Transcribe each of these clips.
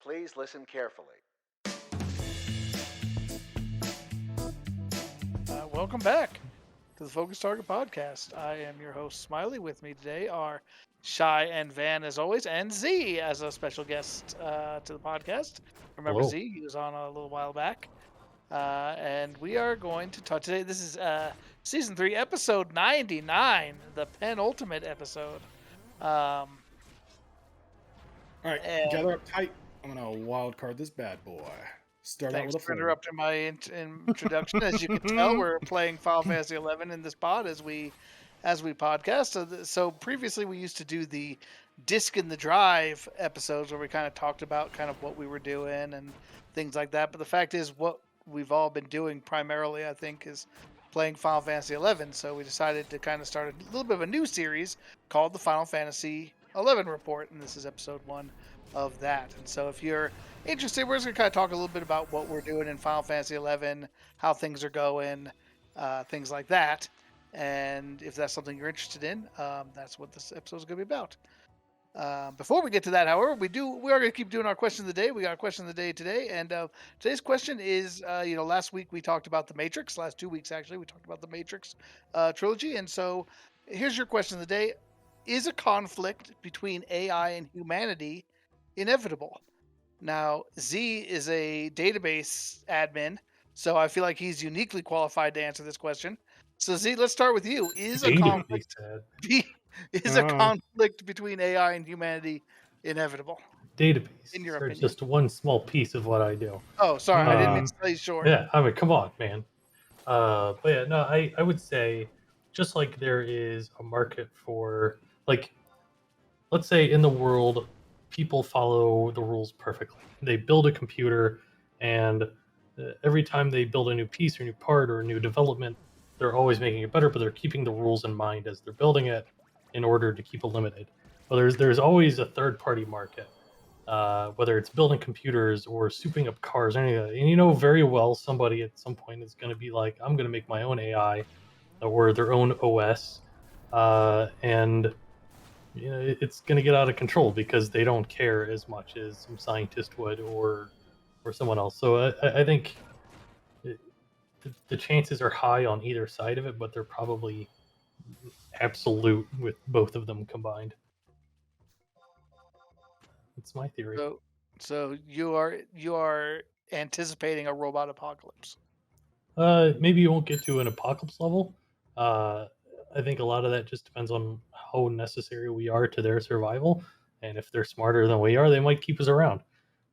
Please listen carefully. Welcome back to the Focus Target Podcast. I am your host, Smiley. With me today are Shy and Van, as always, and Z as a special guest to the podcast. Remember Hello. Z? He was on a little while back. And we are going to talk today. This is Season 3, Episode 99, the penultimate episode. All right, and gather up tight. I'm gonna wild card this bad boy. Start out thanks with a for 4. interrupting my introduction. As you can tell, we're playing Final Fantasy 11 in this pod as we podcast. So previously we used to do the disc in the drive episodes where we kind of talked about kind of what we were doing and things like that. But the fact is, what we've all been doing primarily, I think, is playing Final Fantasy 11. So we decided to kind of start a little bit of a new series called the Final Fantasy 11 Report, and this is episode 1 of that. And so if you're interested, we're just going to kind of talk a little bit about what we're doing in Final Fantasy 11, how things are going, things like that. And if that's something you're interested in, that's what this episode is going to be about. Before we get to that, however, we are going to keep doing our question of the day. We got a question of the day today, and today's question is, last week we talked about the Matrix. Last 2 weeks, actually, we talked about the Matrix trilogy. And so here's your question of the day. Is a conflict between AI and humanity inevitable? Now, Z is a database admin, so I feel like he's uniquely qualified to answer this question. So Z, let's start with you. Is a conflict between AI and humanity inevitable? Databases In your are opinion? just one small piece of what I do. Oh, sorry, I didn't mean to say short. Yeah, I mean, come on, man. But yeah, no, I would say just like there is a market for, like, let's say in the world, people follow the rules perfectly. They build a computer, and every time they build a new piece or new part or a new development, they're always making it better, but they're keeping the rules in mind as they're building it in order to keep it limited. Well, there's always a third-party market, whether it's building computers or souping up cars or anything. And you know very well somebody at some point is going to be like, I'm going to make my own AI or their own OS, and it's going to get out of control because they don't care as much as some scientist would or someone else. So I think the chances are high on either side of it, but they're probably absolute with both of them combined. That's my theory. So you are anticipating a robot apocalypse. Maybe you won't get to an apocalypse level. I think a lot of that just depends on how necessary we are to their survival, and if they're smarter than we are, they might keep us around.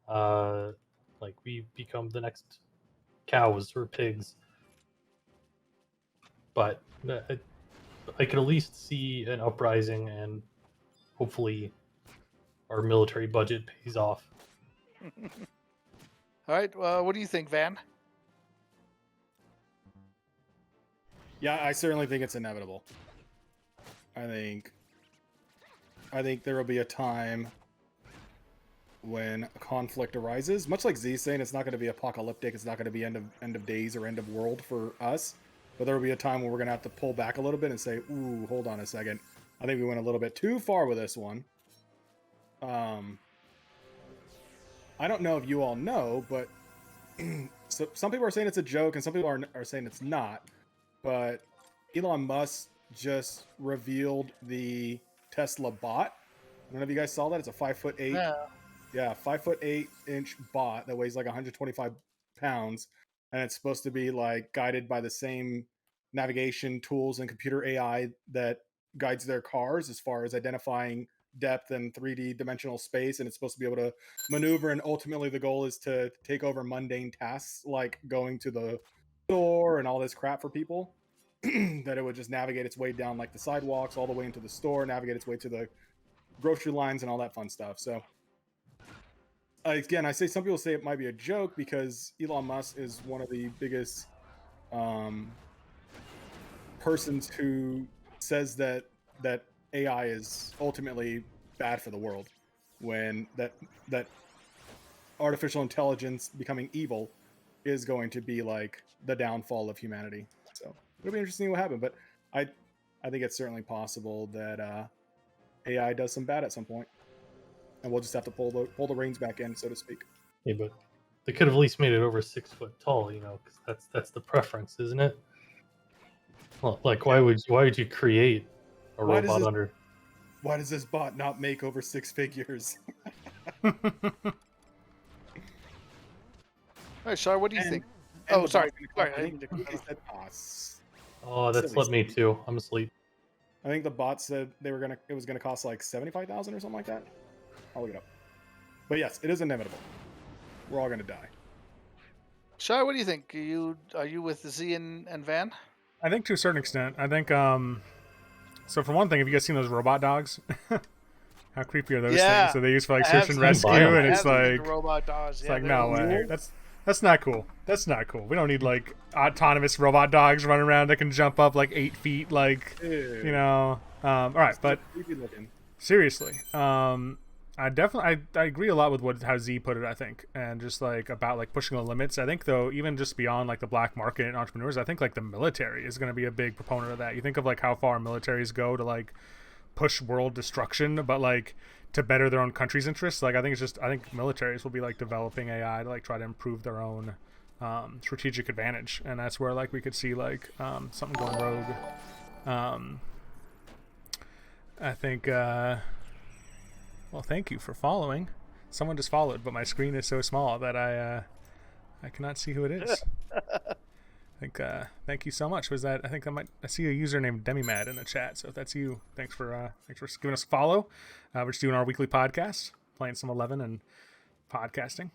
Like we become the next cows or pigs. But I could at least see an uprising, and hopefully our military budget pays off. All right, what do you think, Van? Yeah, I certainly think it's inevitable. I think there will be a time when a conflict arises. Much like Z saying, it's not going to be apocalyptic. It's not going to be end of days or end of world for us. But there will be a time when we're going to have to pull back a little bit and say, "Ooh, hold on a second. I think we went a little bit too far with this one." I don't know if you all know, but so some people are saying it's a joke, and some people are saying it's not. But Elon Musk just revealed the Tesla bot. I don't know if you guys saw that. It's a 5'8". Yeah, 5'8" bot that weighs like 125 pounds, and it's supposed to be like guided by the same navigation tools and computer AI that guides their cars as far as identifying depth and 3D dimensional space, and it's supposed to be able to maneuver, and ultimately the goal is to take over mundane tasks like going to the store and all this crap for people. That it would just navigate its way down like the sidewalks all the way into the store, navigate its way to the grocery lines and all that fun stuff. So again, I say some people say it might be a joke because Elon Musk is one of the biggest persons who says that AI is ultimately bad for the world, when that artificial intelligence becoming evil is going to be like the downfall of humanity. So it'll be interesting what happens, but I think it's certainly possible that AI does some bad at some point. and we'll just have to pull the reins back in, so to speak. Yeah, but they could have at least made it over 6 foot tall, you know, because that's the preference, isn't it? Well, like why would you create a Why does robot this- under? Why does this bot not make over 6 figures? All right, Shar, what do you And- think? and Oh, the sorry. bot's Sorry, gonna I cost- didn't mean to I think cut they off. said costs. Oh, that's Silly let me too. I'm asleep. I think the bot said it was gonna cost like 75,000 or something like that. I'll look it up. But yes, it is inevitable. We're all gonna die. Shar, what do you think? Are you with Z and Van? I think to a certain extent. I think so for one thing, have you guys seen those robot dogs? How creepy are those Yeah, things that they use for like I have search and seen- rescue? buy 'em. And I it's have seen like the robot dogs. it's Yeah, like they're no a little way. weird. That's not cool. That's not cool. We don't need like autonomous robot dogs running around that can jump up like 8 feet. Like Ew. you know. All right, but Creepy looking. seriously, I definitely I agree a lot with how Z put it. I think, and just like about like pushing the limits. I think though, even just beyond like the black market and entrepreneurs, I think like the military is going to be a big proponent of that. You think of like how far militaries go to like push world destruction, but like to better their own country's interests. Like I think militaries will be like developing AI to like try to improve their own strategic advantage, and that's where like we could see like something going rogue. I think. Well, thank you for following. Someone just followed, but my screen is so small that I cannot see who it is. I think thank you so much. Was that? I see a user named Demimad in the chat. So if that's you, thanks for giving us a follow. We're just doing our weekly podcast, playing some 11 and podcasting.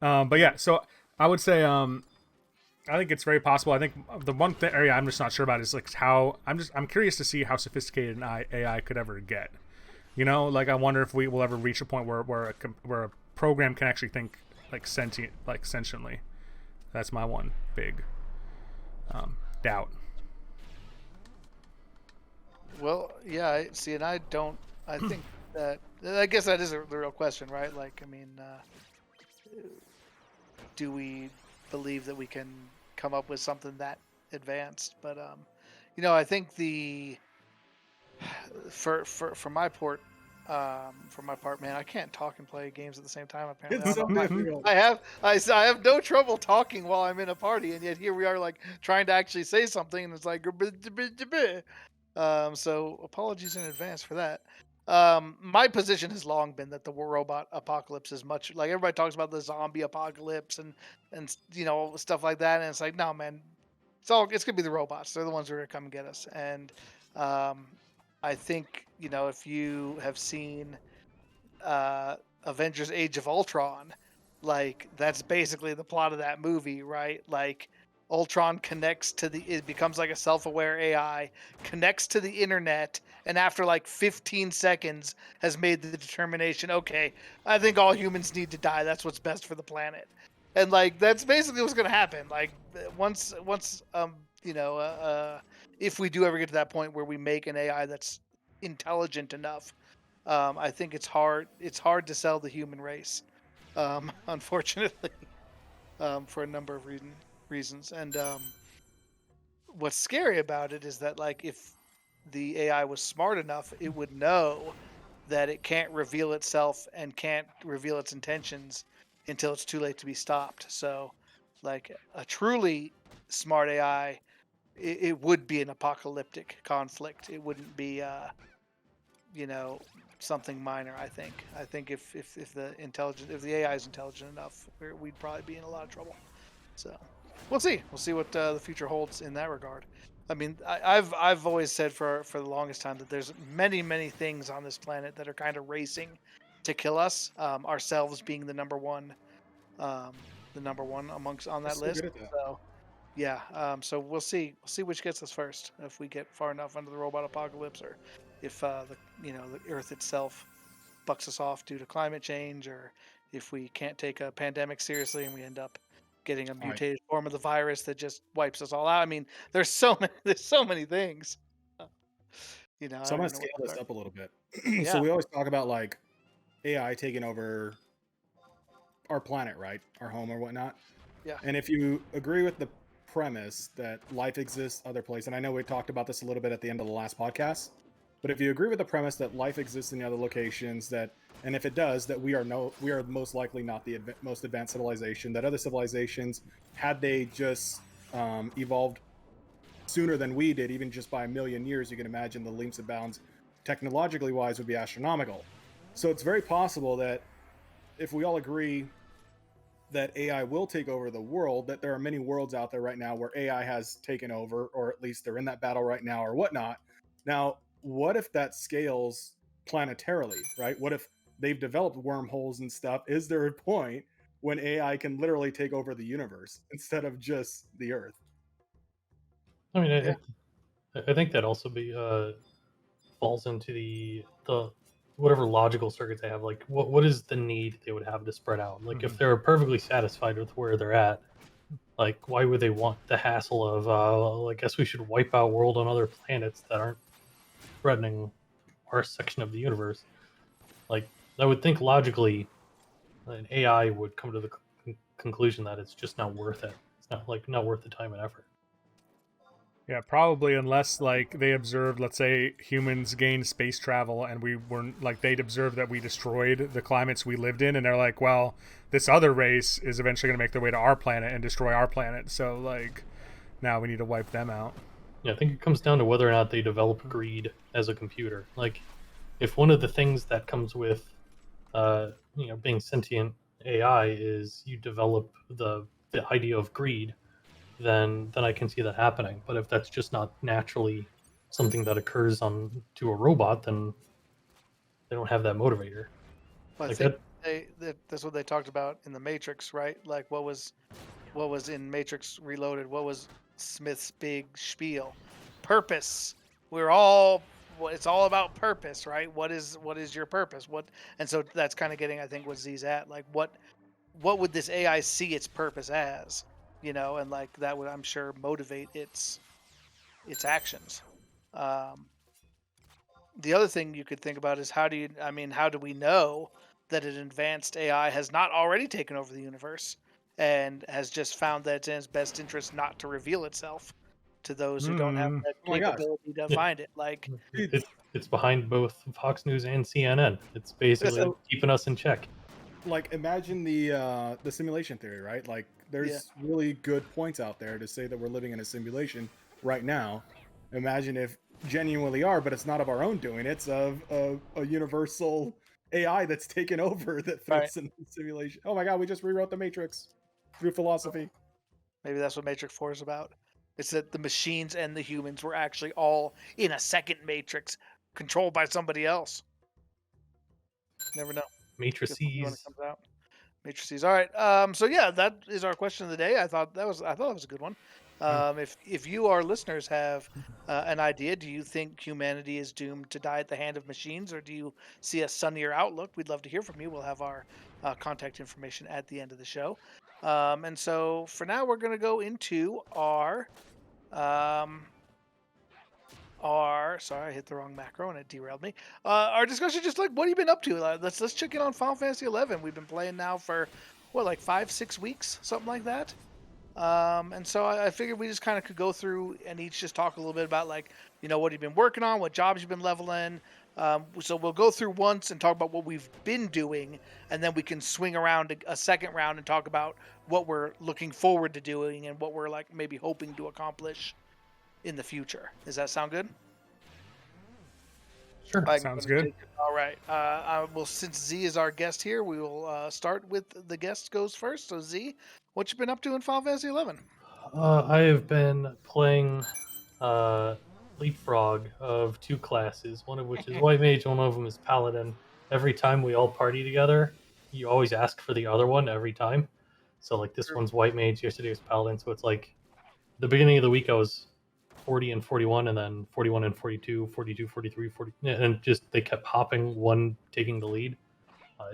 But yeah, so I would say I think it's very possible. I think the one area I'm just not sure about is like how I'm curious to see how sophisticated an AI could ever get. You know, like I wonder if we will ever reach a point where a program can actually think like sentiently. That's my one big doubt. Well, yeah. See, and I don't. I think that. I guess that is the real question, right? Like, I mean, do we believe that we can come up with something that advanced? But I think for my part, man, I can't talk and play games at the same time. Apparently, It's so difficult. I have no trouble talking while I'm in a party, and yet here we are, like trying to actually say something, and it's like, so apologies in advance for that. My position has long been that the robot apocalypse is much like everybody talks about the zombie apocalypse and stuff like that, and it's like, no, man, it's gonna be the robots. They're the ones who are gonna come and get us, and I think if you have seen Avengers: Age of Ultron, like that's basically the plot of that movie, right? Like Ultron connects to it becomes like a self-aware AI, connects to the internet, and after like 15 seconds has made the determination, okay, I think all humans need to die. That's what's best for the planet. And like that's basically what's gonna happen. Like once if we do ever get to that point where we make an AI that's intelligent enough, I think it's hard to sell the human race, unfortunately, for a number of reasons. And what's scary about it is that like if the AI was smart enough, it would know that it can't reveal itself and can't reveal its intentions until it's too late to be stopped. So like a truly smart AI, it would be an apocalyptic conflict. It wouldn't be something minor. I think if the AI is intelligent enough, we'd probably be in a lot of trouble. So we'll see what the future holds in that regard. I mean, I've always said for the longest time that there's many things on this planet that are kind of racing to kill us, ourselves being the number one amongst on that So list. good at that. So yeah, so we'll see which gets us first, if we get far enough under the robot apocalypse, or if the Earth itself bucks us off due to climate change, or if we can't take a pandemic seriously and we end up getting a Right. mutated form of the virus that just wipes us all out. I mean, there's so many things. I So I'm don't gonna even know scale where to this start. up a little bit. Yeah. So we always talk about like AI taking over our planet, right? Our home or whatnot. Yeah. And if you agree with the premise that life exists other places, and I know we talked about this a little bit at the end of the last podcast, but if you agree with the premise that life exists in the other locations, that and if it does, that we are most likely not the most advanced civilization. That other civilizations, had they just evolved sooner than we did, even just by a million years, you can imagine the leaps and bounds technologically wise would be astronomical. So it's very possible that if we all agree that AI will take over the world, that there are many worlds out there right now where AI has taken over, or at least they're in that battle right now, or whatnot. Now, what if that scales planetarily, right? What if they've developed wormholes and stuff? Is there a point when AI can literally take over the universe instead of just the Earth? I mean, Yeah. I think that also falls into the whatever logical circuits they have. Like, what is the need they would have to spread out? Like, if they're perfectly satisfied with where they're at, like, why would they want the hassle of, I guess we should wipe out world on other planets that aren't threatening our section of the universe? Like, I would think logically, an AI would come to the conclusion that it's just not worth it. It's not worth the time and effort. Yeah, probably, unless like they observed, let's say humans gained space travel and we weren't, like, they'd observed that we destroyed the climates we lived in, and they're like, well, this other race is eventually going to make their way to our planet and destroy our planet, so like now we need to wipe them out. Yeah, I think it comes down to whether or not they develop greed as a computer. Like, if one of the things that comes with, being sentient AI is you develop the idea of greed, then I can see that happening. But if that's just not naturally something that occurs on to a robot, then they don't have that motivator. Well, I Like think that, that's what they talked about in the Matrix, right? Like what was in Matrix Reloaded? What was Smith's big spiel? Purpose. We're all. It's all about purpose, right? What is your purpose? What and so that's kind of getting, I think, what Z's at. Like what would this AI see its purpose as? You know, and like that would, I'm sure, motivate its actions. Um, the other thing you could think about is how do we know that an advanced AI has not already taken over the universe and has just found that it's in its best interest not to reveal itself to those who don't have that Oh my gosh. capability to yeah, find it? Like, Dude, it's behind both Fox News and CNN. It's basically so keeping us in check. like imagine the simulation theory, right? Like yeah, there's really good points out there to say that we're living in a simulation right now. Imagine if genuinely are, but it's not of our own doing. It's of a universal AI that's taken over that right. fits in the simulation. Oh my god, we just rewrote the Matrix through philosophy. Maybe that's what Matrix 4 is about. It's that the machines and the humans were actually all in a second Matrix controlled by somebody else. Never know. Guess we'll see when it Matrices. comes out. Matrices. All right. So yeah, that is our question of the day. I thought that was a good one. If you, our listeners, have an idea, do you think humanity is doomed to die at the hand of machines, or do you see a sunnier outlook? We'd love to hear from you. We'll have our contact information at the end of the show. And so for now, we're going to go into um, our sorry, I hit the wrong macro and it derailed me. Our discussion, just like, what have you been up to? Let's check in on Final Fantasy 11. We've been playing now for what, like 5-6 weeks, something like that. And so I figured we just kind of could go through and each just talk a little bit about, like, what you've been working on, what jobs you've been leveling. So we'll go through once and talk about what we've been doing, and then we can swing around a second round and talk about what we're looking forward to doing and what we're, like, maybe hoping to accomplish in the future. Does that sound good? Sure. I can go Sounds to good. Jacob. All right. Well, since Z is our guest here, we will start with the guest goes first. So Z, what you been up to in Final Fantasy 11? I have been playing uh, Leapfrog of two classes, one of which is White Mage, one of them is Paladin. Every time we all party together, you always ask for the other one every time. So, like, this True. one's White Mage, yesterday was Paladin. So it's like the beginning of the week I was 40 and 41, and then 41 and 42, 42, 43, 40, and just they kept hopping, one taking the lead.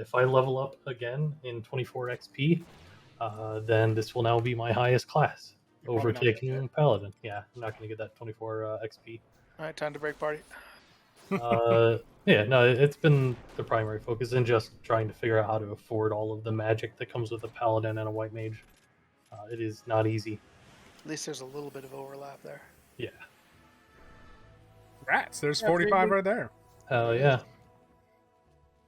If I level up again in 24 XP, then this will now be my highest class, You're probably not gonna get overtaking Paladin. Yeah, I'm not going to get that 24 XP. All right, time to break party. Yeah, no, it's been the primary focus and just trying to figure out how to afford all of the magic that comes with a Paladin and a White Mage. It is not easy. At least there's a little bit of overlap there. Yeah. Rats, there's Yeah, 45 maybe. right there. Hell yeah.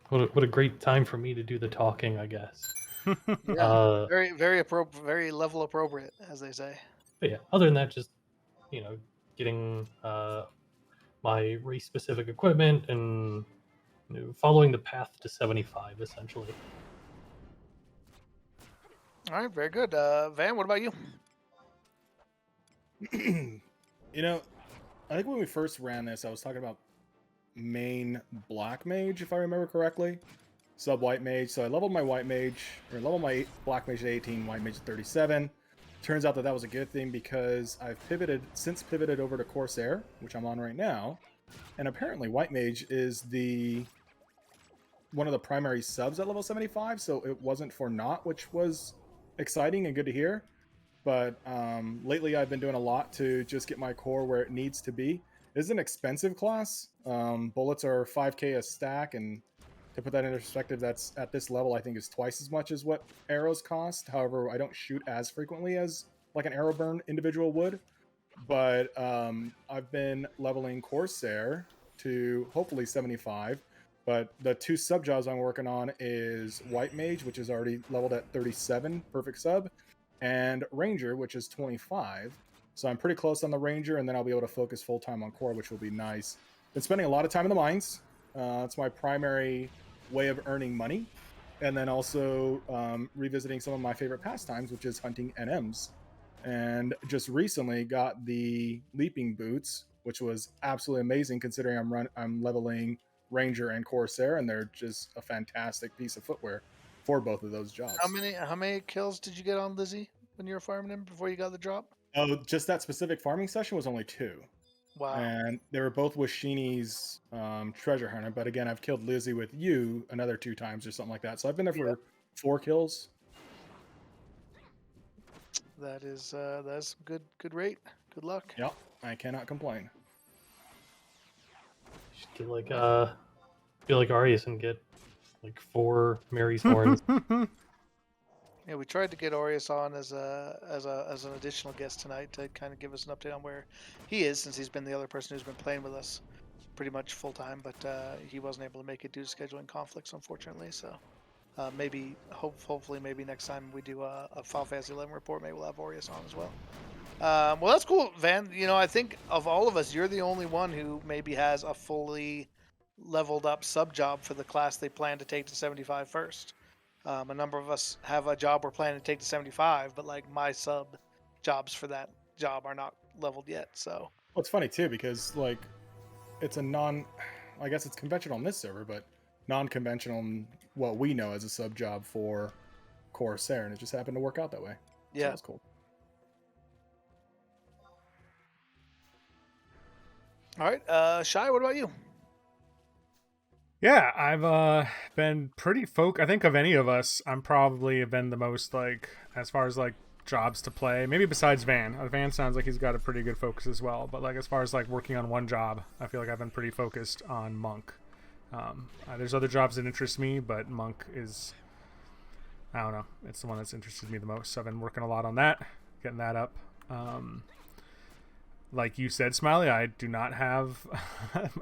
What a great time for me to do the talking, I guess. Yeah, Uh, very appropriate, very level appropriate, as they say. but yeah, other than that, just getting my race specific equipment and following the path to 75 essentially. All right, very good. Van, what about you? You know, I think when we first ran this, I was talking about main black mage, if I remember correctly. Sub white mage. So I leveled my white mage, or leveled my black mage to 18, white mage to 37. Turns out that that was a good thing because I've since pivoted over to Corsair, which I'm on right now. And apparently white mage is one of the primary subs at level 75, so it wasn't for naught, which was exciting and good to hear. But lately I've been doing a lot to just get my core where it needs to be. It is an expensive class. Bullets are 5k a stack, and to put that into perspective, that's at this level I think is twice as much as what arrows cost. However, I don't shoot as frequently as like an arrow burn individual would. But I've been leveling Corsair to hopefully 75. But the two sub jobs I'm working on is White Mage, which is already leveled at 37, perfect sub, and Ranger, which is 25. So I'm pretty close on the Ranger, and then I'll be able to focus full time on Core, which will be nice. Been spending a lot of time in the mines. It's my primary way of earning money. And then also revisiting some of my favorite pastimes, which is hunting NMs. And just recently got the leaping boots, which was absolutely amazing considering I'm leveling Ranger and Corsair, and they're just a fantastic piece of footwear for both of those jobs. How many kills did you get on Lizzie when you were farming him before you got the drop? Oh, just that specific farming session was only 2. Wow. And they were both with Sheenie's treasure hunter. But again, I've killed Lizzie with you another 2 times or something like that. So I've been there for 4 kills. That's good rate. Good luck. Yep, I cannot complain. You should get like Arius and get like 4 Mary's horns. Yeah, we tried to get Aureus on as an additional guest tonight to kind of give us an update on where he is, since he's been the other person who's been playing with us pretty much full time, but he wasn't able to make it due to scheduling conflicts, unfortunately. So hopefully maybe next time we do a Final Fantasy 11 report, maybe we'll have Aureus on as well. Well, that's cool, Van. I think of all of us, you're the only one who maybe has a fully leveled up sub job for the class they plan to take to 75 first. A number of us have a job we're planning to take to 75, but like my sub jobs for that job are not leveled yet. So well, it's funny too because like it's I guess it's conventional on this server, but non-conventional in what we know as a sub job for Corsair, and it just happened to work out that way. yeah, so that's cool. All right, Shy, what about you? Yeah, I've been pretty I think of any of us, I'm probably been the most like as far as like jobs to play. Maybe besides Van. Van sounds like he's got a pretty good focus as well. But like as far as like working on one job, I feel like I've been pretty focused on Monk. There's other jobs that interest me, but Monk is, I don't know, it's the one that's interested me the most. So I've been working a lot on that, getting that up. Like you said, Smiley, I do not have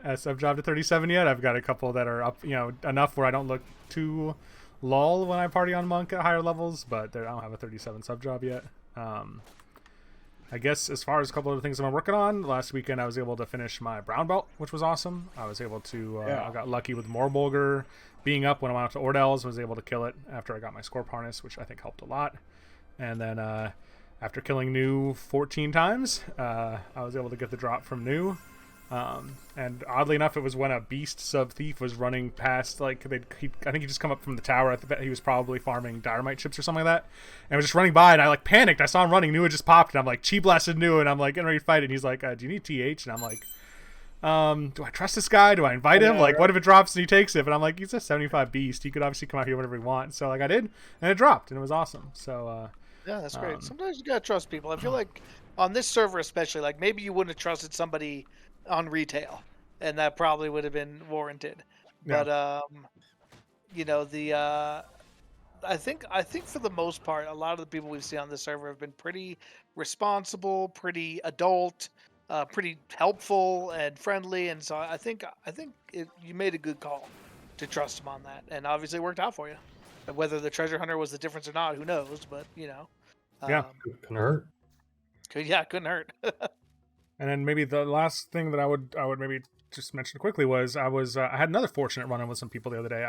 a sub job to 37 yet. I've got a couple that are up, enough where I don't look too lull when I party on Monk at higher levels, but I don't have a 37 sub job yet. I guess as far as a couple of the things I'm working on, last weekend I was able to finish my brown belt, which was awesome. I was able to, I got lucky with Morbulger being up when I went out to Ordell's, was able to kill it after I got my Scorp harness, which I think helped a lot. And then, after killing New 14 times, I was able to get the drop from New. And oddly enough, it was when a beast sub thief was running past, like, I think he just come up from the tower. I bet he was probably farming dynamite chips or something like that. And was just running by, and I, like, panicked. I saw him running. New had just popped, and I'm like, chi blasted New, and I'm like, getting ready to fight it. And he's like, do you need TH? And I'm like, do I trust this guy? Do I invite him? Like, what if it drops and he takes it? But I'm like, he's a 75 beast. He could obviously come out here whenever he wants. So, like, I did, and it dropped, and it was awesome. So, yeah, that's great. Sometimes you gotta trust people. I feel like on this server especially, like maybe you wouldn't have trusted somebody on retail, and that probably would have been warranted. Yeah. But I think for the most part, a lot of the people we've seen on this server have been pretty responsible, pretty adult, pretty helpful and friendly, and so I think you made a good call. to trust him on that, and obviously it worked out for you. And whether the treasure hunter was the difference or not, who knows? But Yeah. Couldn't hurt. Couldn't hurt. And then maybe the last thing that I would maybe just mention quickly was I had another fortunate run-in with some people the other day.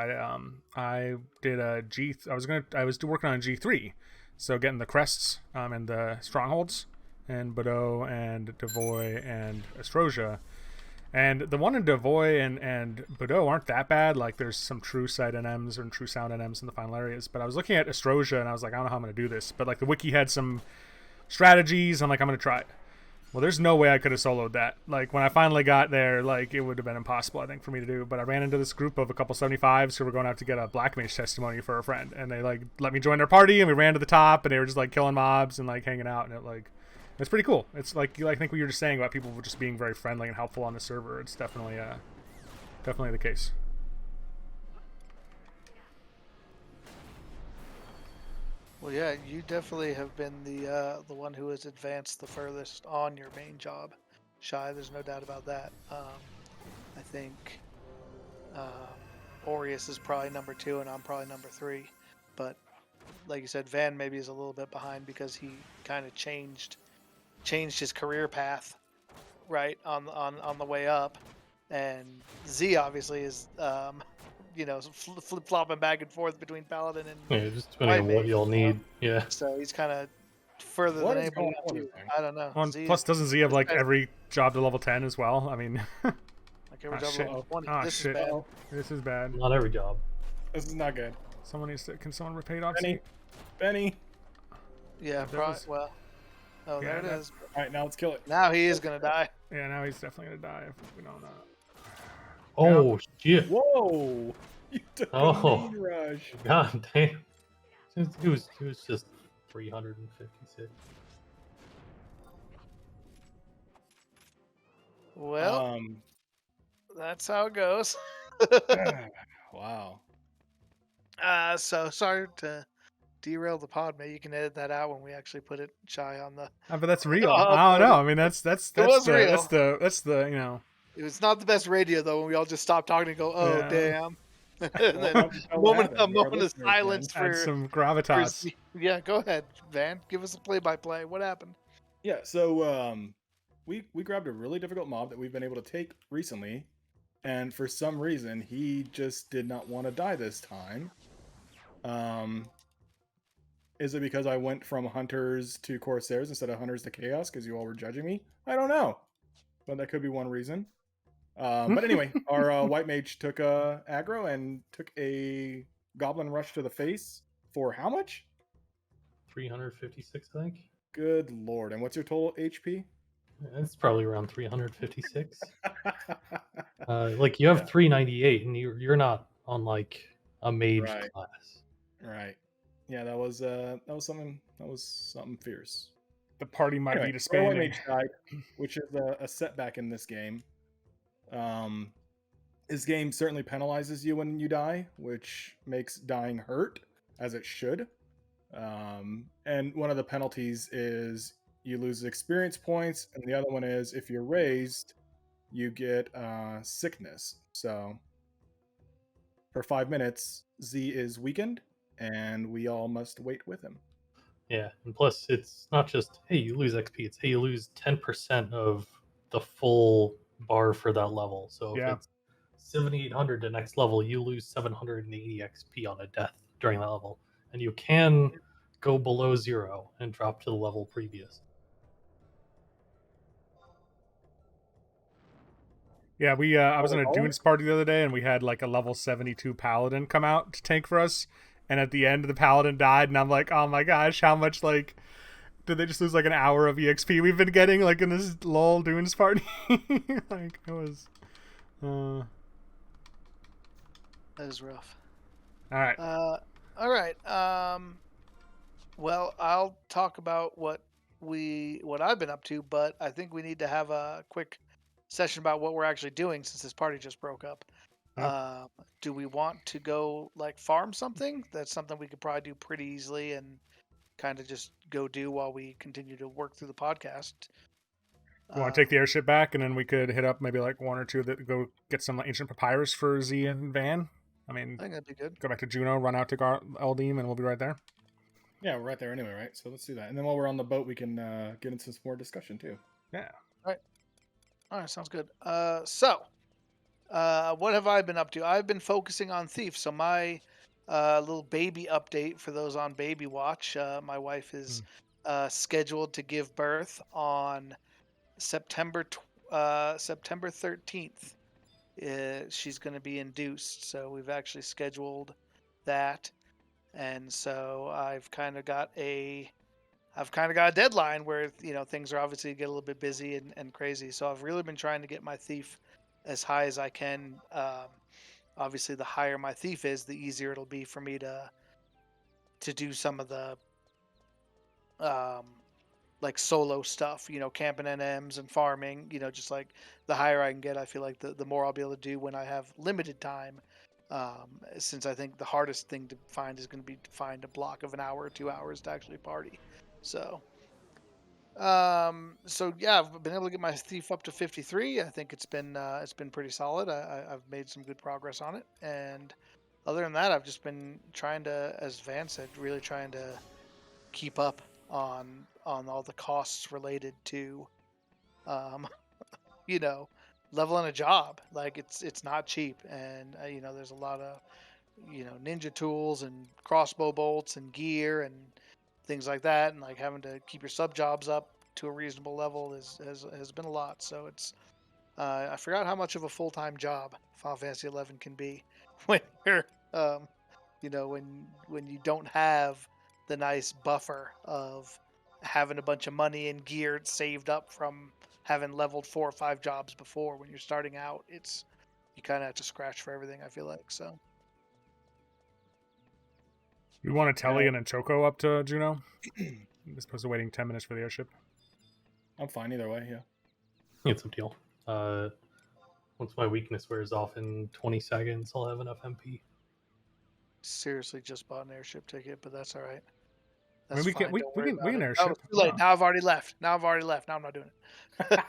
I did a I was working on a G3, so getting the crests and the strongholds and Bordeaux and Devoy and Astrosia. And the one in Devoy and Bordeaux aren't that bad. Like, there's some true sight NMs and true sound NMs in the final areas. But I was looking at Astrosia and I was like, I don't know how I'm going to do this. But like the wiki had some strategies. I'm like, I'm going to try it. Well, there's no way I could have soloed that. Like, when I finally got there, like, it would have been impossible, I think, for me to do. But I ran into this group of a couple 75s who were going out to get a Black Mage testimony for a friend. And they, like, let me join their party, and we ran to the top, and they were just, like, killing mobs and, like, hanging out. And it's pretty cool. It's, like, I think what you were just saying about people just being very friendly and helpful on the server. It's definitely the case. Well, yeah, you definitely have been the one who has advanced the furthest on your main job, Shy. There's no doubt about that. I think Aureus is probably number 2, and I'm probably number 3. But like you said, Van maybe is a little bit behind because he kind of changed his career path, right, on the way up, and Z obviously is flip flopping back and forth between Paladin and Yeah, just depending on what you'll need. Yeah. So he's kind of further than anybody else. I don't know. Plus, doesn't Z have like every job to level 10 as well? I mean, like every job to level 20. This is bad. This is bad. Not every job. This is not good. Someone needs to. Can someone repay Doxy? Benny. Yeah, probably. Well. Oh, yeah, there it is. All right, now let's kill it. Now he is gonna die. Yeah, now he's definitely gonna die if we don't know. Oh shit! Whoa! You took a mean rush. God damn! He was just 356. Well, that's how it goes. Wow. So sorry to derail the pod, mate. You can edit that out when we actually put it Shy on the. But that's real. I don't know. I mean, that's the It was not the best radio though when we all just stopped talking and go, "Oh Yeah. damn." And then a moment of silence for some gravitas. Yeah, go ahead, Van. Give us a play-by-play. What happened? Yeah, so we grabbed a really difficult mob that we've been able to take recently, and for some reason he just did not want to die this time. Is it because I went from hunters to corsairs instead of hunters to chaos because you all were judging me? I don't know, but that could be one reason. But anyway, our white mage took aggro and took a goblin rush to the face for how much? 356, I think. Good lord! And what's your total HP? It's probably around 356. Like you have 398, and you're not on like a mage class. Right. Yeah, that was something fierce. The party might be White disbanding. mage died, which is a setback in this game. This game certainly penalizes you when you die, which makes dying hurt, as it should. And one of the penalties is you lose experience points, and the other one is if you're raised, you get sickness. So for 5 minutes, Z is weakened, and we all must wait with him. Yeah, and plus it's not just, hey, you lose XP, it's, hey, you lose 10% of the full bar for that level. So if it's 7,800 to next level, you lose 780 XP on a death during that level. And you can go below 0 and drop to the level previous. Yeah, I was in a Dunes party the other day, and we had like a level 72 paladin come out to tank for us. And at the end, the paladin died, and I'm like, oh my gosh, how much like did they just lose like an hour of EXP we've been getting like in this lol Dunes party? Like it was. That is rough. All right. All right. Well, I'll talk about what I've been up to, but I think we need to have a quick session about what we're actually doing since this party just broke up. Do we want to go like farm something? That's something we could probably do pretty easily and kind of just go do while we continue to work through the podcast. You want to take the airship back, and then we could hit up maybe like one or two that go get some ancient papyrus for Z and Van. I mean, I think that'd be good. go back to Juneau, run out to Eldeem, and we'll be right there. Yeah, we're right there anyway, right? So let's do that. And then while we're on the boat, we can get into some more discussion too. Yeah. All right, sounds good. What have I been up to? I've been focusing on Thief. So my little baby update for those on baby watch. My wife is scheduled to give birth on September 13th. She's going to be induced, so we've actually scheduled that, and so I've kind of got a deadline where things are obviously get a little bit busy and crazy. So I've really been trying to get my Thief as high as I can. Obviously, the higher my Thief is, the easier it'll be for me to do some of the um, like solo stuff, camping NMs and farming, just like the higher I can get, I feel like the more I'll be able to do when I have limited time. Since I think the hardest thing to find is going to be to find a block of an hour or 2 hours to actually party. So, so yeah, I've been able to get my Thief up to 53. I think it's been pretty solid. I've made some good progress on it, and other than that, I've just been trying to, as Van said, really trying to keep up on all the costs related to um you know leveling a job. Like it's not cheap, and there's a lot of ninja tools and crossbow bolts and gear and things like that, and like having to keep your sub jobs up to a reasonable level has been a lot. So it's I forgot how much of a full-time job Final Fantasy 11 can be when you're um when you don't have the nice buffer of having a bunch of money and gear saved up from having leveled 4 or 5 jobs before. When you're starting out, you kind of have to scratch for everything, I feel like. So We want a Telly and a Choco up to Juneau, as opposed to waiting 10 minutes for the airship. I'm fine either way. Yeah. It's a deal. Once my weakness wears off in 20 seconds, I'll have enough MP. seriously, just bought an airship ticket, but that's all right. I mean, That's fine. we Don't worry can about it. airship. Oh, it's too late. Oh. Now I've already left. Now I'm not doing it.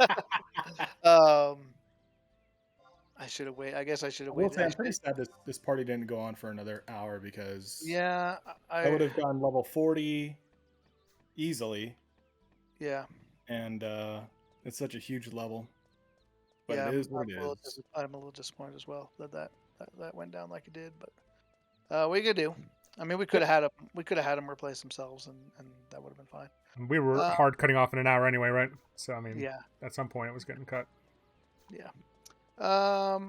I should have waited. I guess I should I have will waited. say I'm pretty sad this party didn't go on for another hour because Yeah, I would have gone level 40 easily, yeah. and it's such a huge level. But Yeah, it is what it is. I'm a little disappointed as well that went down like it did. But what are you gonna do? I mean, we could have had them replace themselves, and that would have been fine. We were hard cutting off in an hour anyway, right? So I mean, Yeah, at some point it was getting cut. yeah. All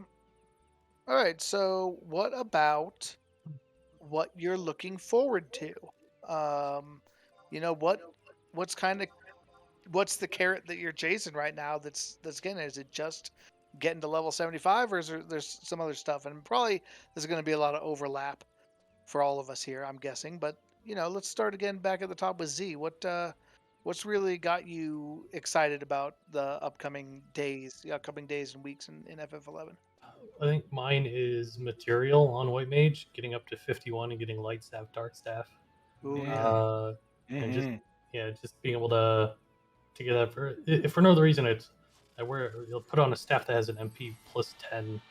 right. So, what about what you're looking forward to? Um, what's kind of what's the carrot that you're chasing right now? That's getting it? Is it just getting to level 75, or is there's some other stuff? And probably there's going to be a lot of overlap for all of us here, I'm guessing. But let's start again back at the top with Z. What's really got you excited about the upcoming days and weeks in FF11? I think mine is material on White Mage, getting up to 51 and getting Light Staff, Dark Staff. Ooh, Uh, and just Mhm. just being able to get that if for no other reason, you'll put on a staff that has an MP plus 10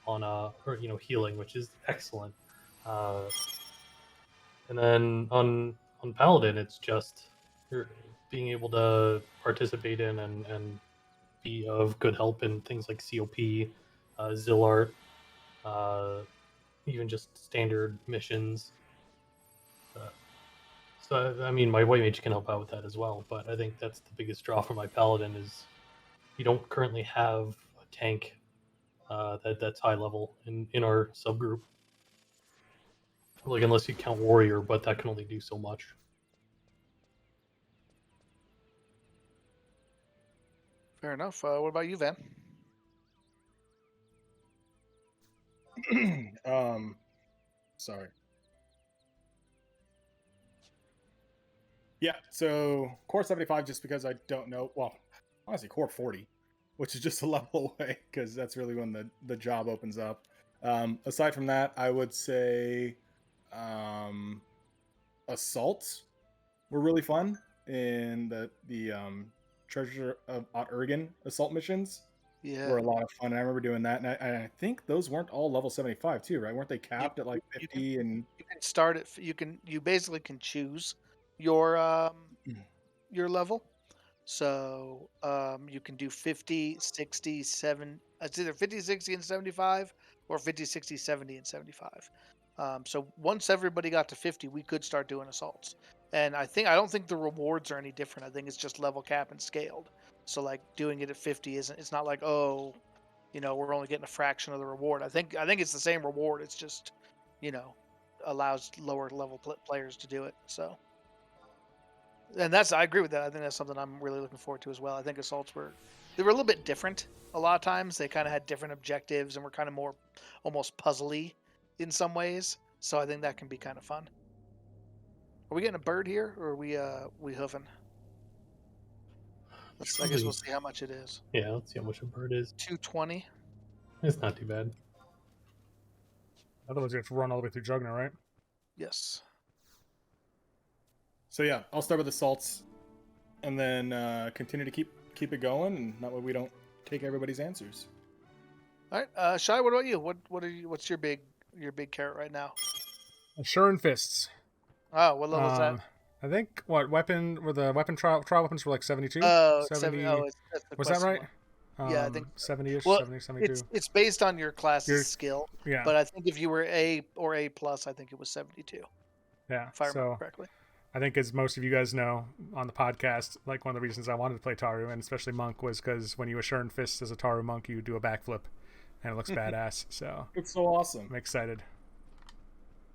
on or healing, which is excellent. And then on Paladin, it's just you're being able to participate in and be of good help in things like COP, Zillart, even just standard missions. So I mean, my White Mage can help out with that as well. But I think that's the biggest draw for my Paladin is you don't currently have a tank that's high level in our subgroup. Like unless you count Warrior, but that can only do so much. fair enough. What about you, Van? Sorry. Yeah, so core 75, just because I don't know. Well, honestly, core 40, which is just a level away, because that's really when the job opens up. Aside from that, I would say assaults were really fun in the Treasure of Ott Ergen assault missions. Yeah. were a lot of fun. I remember doing that, and I think those weren't all level 75 too, right? Weren't they You capped at you like you can 50 and you can start at you basically can choose your your level. So you can do 50, 60, 7. It's either 50, 60, and 75 or 50, 60, 70, and 75. So once everybody got to 50, we could start doing assaults. And I don't think the rewards are any different. I think it's just level cap and scaled. So like doing it at 50 isn't it's not like, oh, we're only getting a fraction of the reward. I think it's the same reward. It's just, you know, allows lower level players to do it. So and I agree with that. I think that's something I'm really looking forward to as well. I think assaults they were a little bit different a lot of times. They kind of had different objectives and were kind of more almost puzzly in some ways. So I think that can be kind of fun. Are we getting a bird here or are we hoofing? I guess we'll Probably, see how much it is. yeah. Let's see how much a bird is. 220. It's not too bad. Otherwise, you have to run all the way through Jugna, right? Yes. so yeah, I'll start with assaults and then continue to keep it going, and that way we don't take everybody's answers. All right. Shy, what about you? What's your big carrot right now? Sure and fists. Oh, what level is that? I think were the weapon trial weapons were like 72? Oh, it's 70. that's the Was that question right? one. Yeah, I think so. 70ish, Well, 70, 72. it's based on your class's Your skill, yeah, but I think if you were A or A plus, I think it was 72, yeah. if I remember So correctly. I think, as most of you guys know on the podcast, like one of the reasons I wanted to play Taru and especially Monk was because when you assure and fist as a Taru Monk, you do a backflip, and it looks badass. So It's so awesome. I'm excited.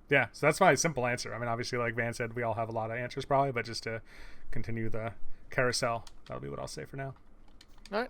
Yeah, so that's my simple answer. I mean, obviously, like Van said, we all have a lot of answers probably, but just to continue the carousel, that'll be what I'll say for now. All right,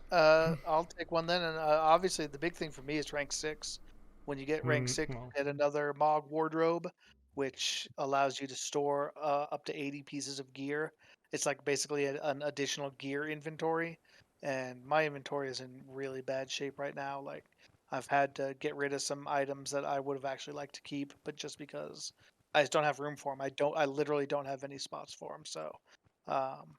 I'll take one then, and obviously the big thing for me is rank 6. When you get rank 6, Well, you get another Mog wardrobe, which allows you to store up to 80 pieces of gear. It's like basically an additional gear inventory, and my inventory is in really bad shape right now. Like I've had to get rid of some items that I would have actually liked to keep, but just because I just don't have room for them, I literally don't have any spots for them. So. Um,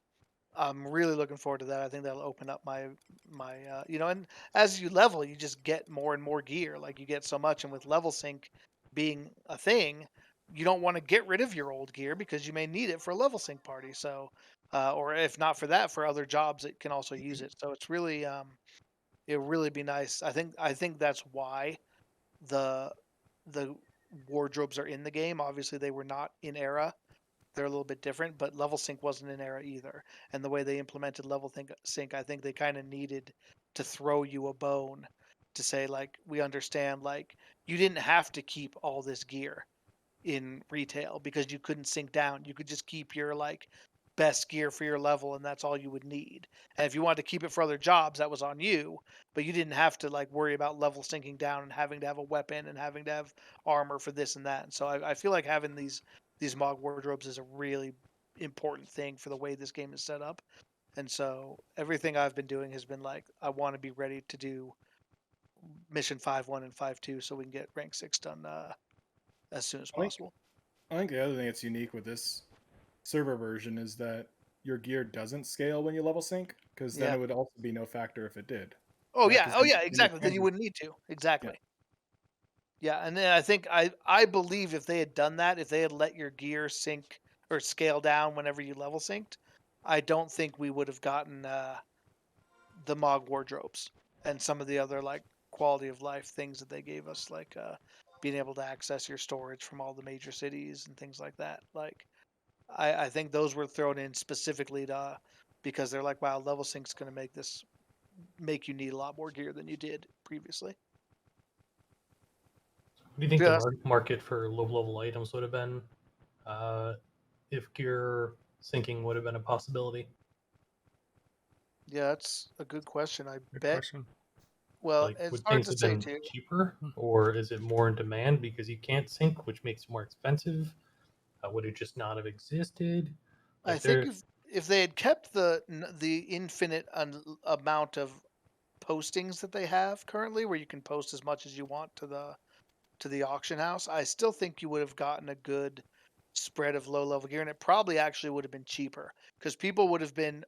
I'm really looking forward to that. I think that'll open up and as you level, you just get more and more gear. Like you get so much, and with level sync being a thing, you don't want to get rid of your old gear because you may need it for a level sync party. So, or if not for that, for other jobs, it can also use it. So it's really, it'll really be nice. I think that's why the the wardrobes are in the game. Obviously, they were not in era. They're a little bit different, but level sync wasn't in era either. And the way they implemented sync, I think they kind of needed to throw you a bone to say like, we understand like you didn't have to keep all this gear in retail because you couldn't sync down. You could just keep your like best gear for your level and that's all you would need. And if you wanted to keep it for other jobs, that was on you, but you didn't have to like worry about level syncing down and having to have a weapon and having to have armor for this and that. And so I feel like having these Mog wardrobes is a really important thing for the way this game is set up. And so everything I've been doing has been like I want to be ready to do mission 5-1 and 5-2 so we can get rank 6 done as soon as I think possible. I think the other thing that's unique with this server version is that your gear doesn't scale when you level sync, because then Yeah. it would also be no factor if it did. Oh Right? yeah. 'Cause Oh yeah. Exactly. Then you then wouldn't need to. yeah. Exactly. Yeah. And then I think I believe if they had done that, if they had let your gear sync or scale down whenever you level synced, I don't think we would have gotten the Mog wardrobes and some of the other like quality of life things that they gave us, like being able to access your storage from all the major cities and things like that. Like I think those were thrown in specifically to because they're like, wow, level sync's going to make you need a lot more gear than you did previously. What do you think Yeah, the market for low level items would have been if gear syncing would have been a possibility? yeah, that's a good question. I good bet. question. Well, Like, it's would hard things to have say been too. cheaper, or is it more in demand because you can't sync, which makes it more expensive? Would it just not have existed? I Like, think there, if they had kept the infinite amount of postings that they have currently, where you can post as much as you want to the auction house, I still think you would have gotten a good spread of low level gear, and it probably actually would have been cheaper because people would have been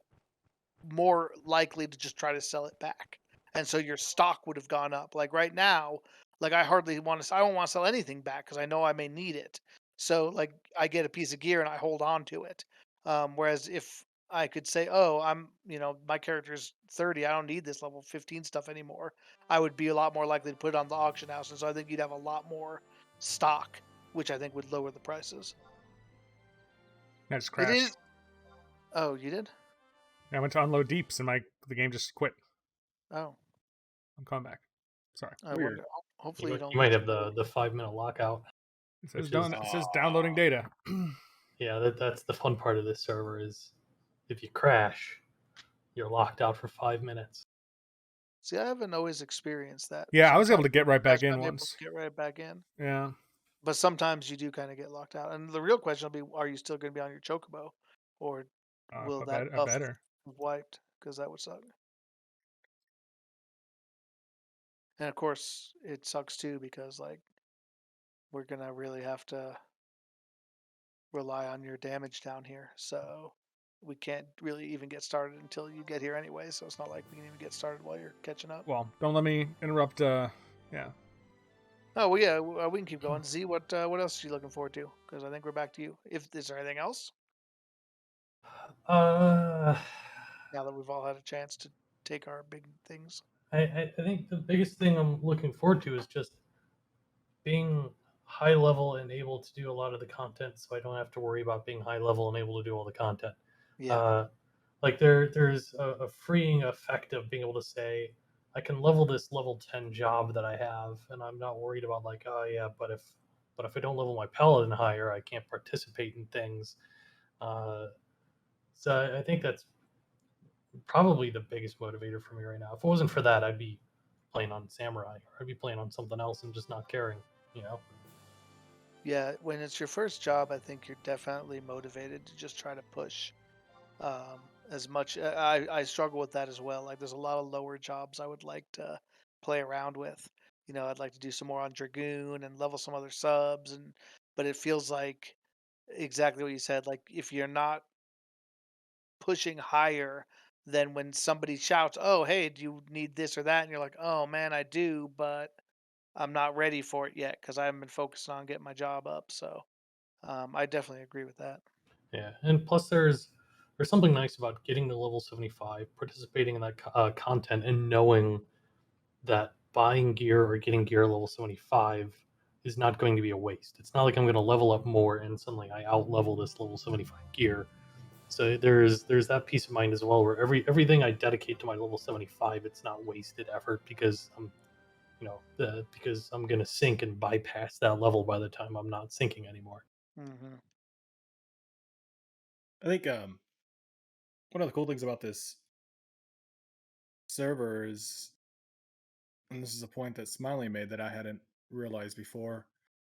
more likely to just try to sell it back and so your stock would have gone up. Like right now, like I hardly want to. I don't want to sell anything back because I know I may need it. So like I get a piece of gear and I hold on to it. Whereas if I could say, oh, my character's 30, I don't need this level 15 stuff anymore, I would be a lot more likely to put it on the auction house. And so I think you'd have a lot more stock, which I think would lower the prices. I just It crashed. is. Oh, you did? I went to unload deeps and the game just quit. Oh, I'm coming back. Sorry. I Weird. wonder. Hopefully you don't You might lose. have the 5 minute lockout, It says which is it says downloading data. yeah, that's the fun part of this server is if you crash, you're locked out for 5 minutes. See, I haven't always experienced that. Yeah, I was able Sometimes to get right back crash, in I'm able to once. get right back in. Yeah. But sometimes you do kind of get locked out. And the real question will be, are you still going to be on your chocobo? Or will that I buff better. have wiped? Because that would suck. And of course, it sucks too because, like, we're going to really have to rely on your damage down here. So we can't really even get started until you get here anyway. So it's not like we can even get started while you're catching up. Well, don't let me interrupt. Yeah. Oh well, yeah, we can keep going. Z, what else are you looking forward to? Because I think we're back to you. If is there anything else Uh, now that we've all had a chance to take our big things? I think the biggest thing I'm looking forward to is just being high level and able to do a lot of the content, so I don't have to worry about being high level and able to do all the content. Yeah, Uh, like there's a freeing effect of being able to say, I can level this level 10 job that I have, and I'm not worried about like, oh yeah, but if I don't level my paladin higher, I can't participate in things. Uh, so I think that's probably the biggest motivator for me right now. If it wasn't for that, I'd be playing on samurai, or I'd be playing on something else and just not caring, you know. yeah. When it's your first job, I think you're definitely motivated to just try to push as much. I struggle with that as well. Like, there's a lot of lower jobs I would like to play around with. I'd like to do some more on Dragoon and level some other subs, but it feels like exactly what you said. Like, if you're not pushing higher than when somebody shouts, "Oh, hey, do you need this or that?" And you're like, "Oh man, I do, but I'm not ready for it yet because I haven't been focused on getting my job up." So I definitely agree with that. Yeah, and plus there's something nice about getting to level 75, participating in that content, and knowing that buying gear or getting gear level 75 is not going to be a waste. It's not like I'm going to level up more and suddenly I out level this level 75 gear. So there's that peace of mind as well, where everything I dedicate to my level 75, it's not wasted effort because I'm going to sink and bypass that level by the time I'm not sinking anymore. Hmm. I think one of the cool things about this server is, and this is a point that Smiley made that I hadn't realized before,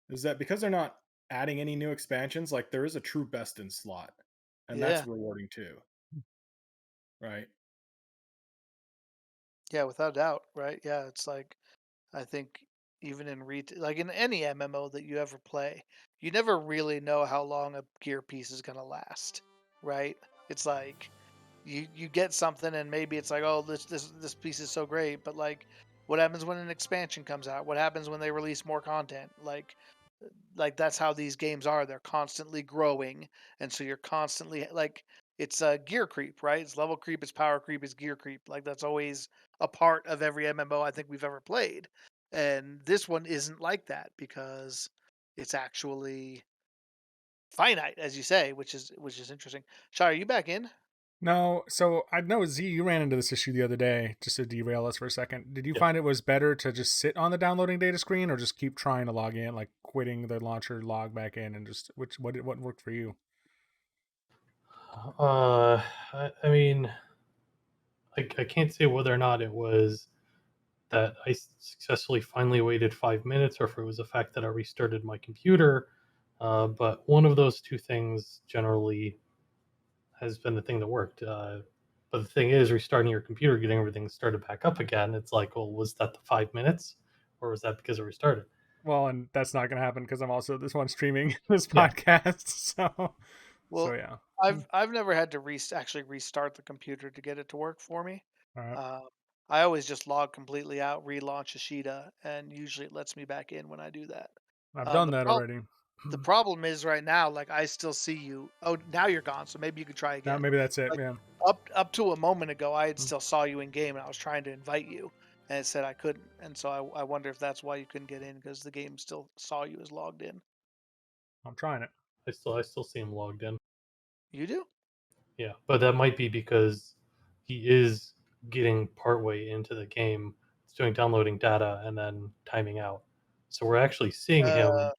is that because they're not adding any new expansions, like there is a true best in slot, and Yeah, that's rewarding too, right? yeah, without a doubt, right? Yeah, it's like I think even in like in any MMO that you ever play, you never really know how long a gear piece is gonna last, right? It's like you get something and maybe it's like, oh, this piece is so great, but like what happens when an expansion comes out? What happens when they release more content? Like that's how these games are. They're constantly growing, and so you're constantly like it's gear creep, right? It's level creep, it's power creep, it's gear creep. Like that's always a part of every MMO I think we've ever played. And this one isn't like that because it's actually finite, as you say, which is interesting. Shai, are you back in? No, so I know Z, you ran into this issue the other day. Just to derail us for a second, did you Yeah. find it was better to just sit on the downloading data screen, or just keep trying to log in, like quitting the launcher, log back in, and just what worked for you? I mean, I can't say whether or not it was that I successfully finally waited 5 minutes, or if it was the fact that I restarted my computer. But one of those two things generally has been the thing that worked. But the thing is, restarting your computer, getting everything started back up again, it's like, well, was that the 5 minutes, or was that because it restarted? Well, and that's not going to happen because I'm also this one streaming this Yeah. podcast. So Well, yeah. I've never had to actually restart the computer to get it to work for me. All right. Um, I always just log completely out, relaunch Ashita, and usually it lets me back in when I do that. I've Um, done the that pro- already. the problem is right now, like I still see you. Oh, now you're gone, so maybe you could try Now again. maybe that's it. Like Yeah. up to a moment ago, I had still saw you in game, and I was trying to invite you, and it said I couldn't. And so I wonder if that's why you couldn't get in because the game still saw you as logged in. I'm trying it. I still see him logged in. You do? Yeah, but that might be because he is getting partway into the game. It's doing downloading data and then timing out. So we're actually seeing Uh, him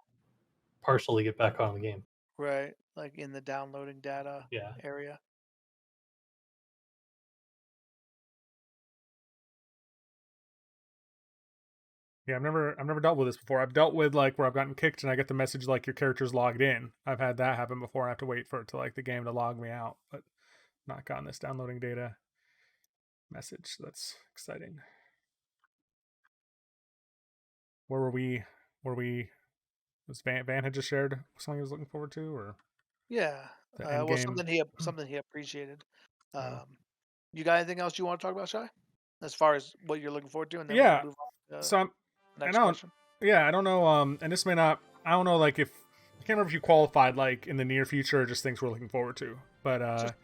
partially get back on the game. right. Like in the downloading data Yeah. area. Yeah, I've never dealt with this before. I've dealt with like where I've gotten kicked and I get the message like your character's logged in. I've had that happen before. I have to wait for it to like the game to log me out, but not gotten this downloading data message. So that's exciting. Where were we? Were we? Was Van had just shared something he was looking forward to, or Yeah. the end Well, game? something he appreciated. Oh. You got anything else you want to talk about, Shy? As far as what you're looking forward to, and then we can Yeah. move on to So I'm. the I next don't. question. Yeah, I don't know. And this may not. I don't know. Like if I can't remember if you qualified like in the near future or just things we're looking forward to. But Just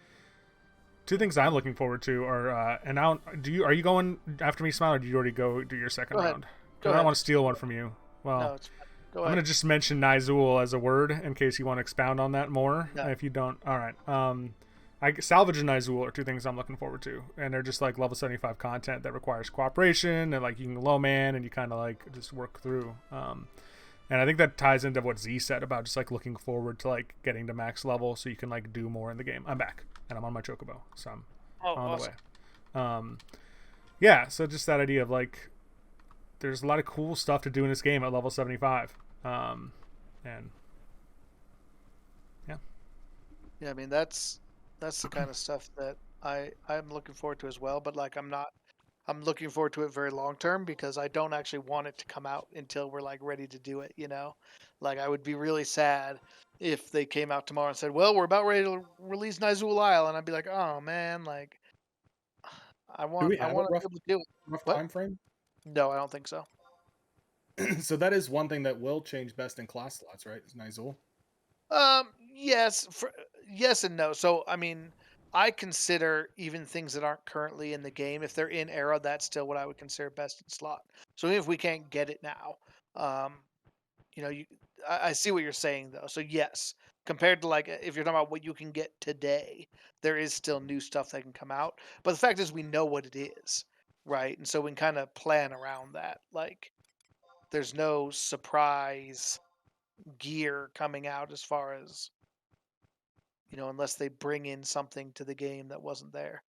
two things I'm looking forward to are. And now, are you going after me, Smile, or did you already go do your second go ahead. round? Go Because I don't ahead. want to steal one from you. Well, No, it's fine. Go I'm ahead. gonna just mention Nizul as a word in case you want to expound on that more. No. If you don't, all right. Salvage and Nizul are two things I'm looking forward to, and they're just like level 75 content that requires cooperation and like you can low man and you kind of like just work through. And I think that ties into what Z said about just like looking forward to like getting to max level so you can like do more in the game. I'm back and I'm on my chocobo, so I'm Oh, on awesome. the way. Yeah, so just that idea of like there's a lot of cool stuff to do in this game at level 75. And yeah, Yeah, I mean that's the kind of stuff that I'm looking forward to as well. But like I'm looking forward to it very long term because I don't actually want it to come out until we're like ready to do it. Like I would be really sad if they came out tomorrow and said, "Well, we're about ready to release Nizul Isle," and I'd be like, "Oh man, like Do we I have a want to be able to do it." rough What? time frame? No, I don't think so. So that is one thing that will change best in class slots, right? Is Nizul. Yes, yes and no. So, I mean, I consider even things that aren't currently in the game, if they're in era, that's still what I would consider best in slot. So even if we can't get it now, um, you know, I see what you're saying though. So yes, compared to like if you're talking about what you can get today, there is still new stuff that can come out. But the fact is, we know what it is, right? And so we can kind of plan around that. Like, there's no surprise gear coming out as far as unless they bring in something to the game that wasn't there.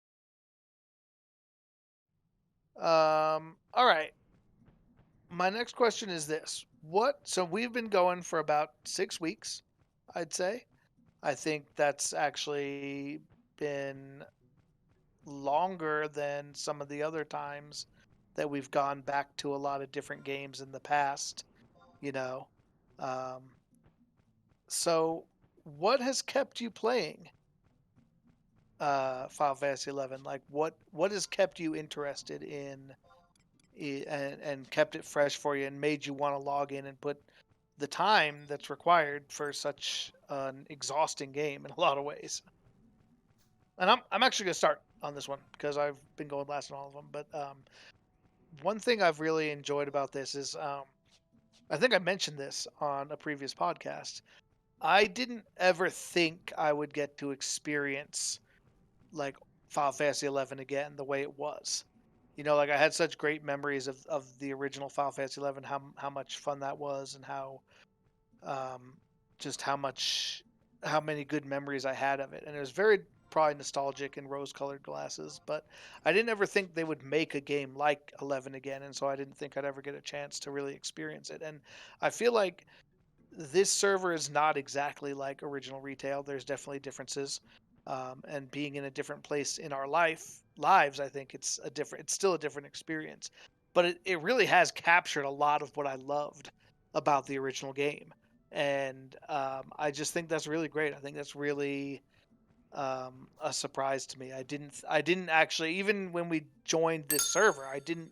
All right. My next question is this. So we've been going for about 6 weeks, I'd say. I think that's actually been longer than some of the other times that we've gone back to a lot of different games in the past, you know. Um, so what has kept you playing Final Fantasy 11? Like what has kept you interested in and kept it fresh for you and made you want to log in and put the time that's required for such an exhausting game in a lot of ways. And I'm actually gonna start on this one because I've been going last on all of them. But one thing I've really enjoyed about this is I think I mentioned this on a previous podcast. I didn't ever think I would get to experience like Final Fantasy 11 again the way it was. Like I had such great memories of the original Final Fantasy 11, how much fun that was, and um, just how many good memories I had of it, and it was very probably nostalgic and rose-colored glasses. But I didn't ever think they would make a game like 11 again, and so I didn't think I'd ever get a chance to really experience it. And I feel like this server is not exactly like original retail. There's definitely differences. And being in a different place in our lives, I think it's still a different experience. But it really has captured a lot of what I loved about the original game. And I just think that's really great. I think that's really a surprise to me. I didn't actually, even when we joined this server, I didn't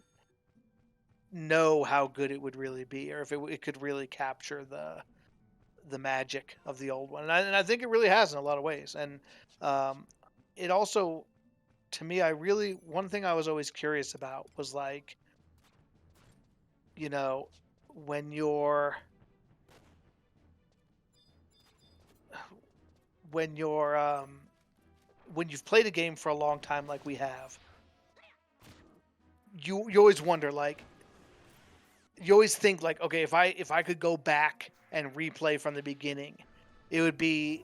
know how good it would really be, or if it could really capture the magic of the old one. And I think it really has in a lot of ways. And um, it also, to me, one thing I was always curious about was like, you know, when you're when you're when you've played a game for a long time like we have, you always wonder, like, you always think like, okay, if I could go back and replay from the beginning, it would be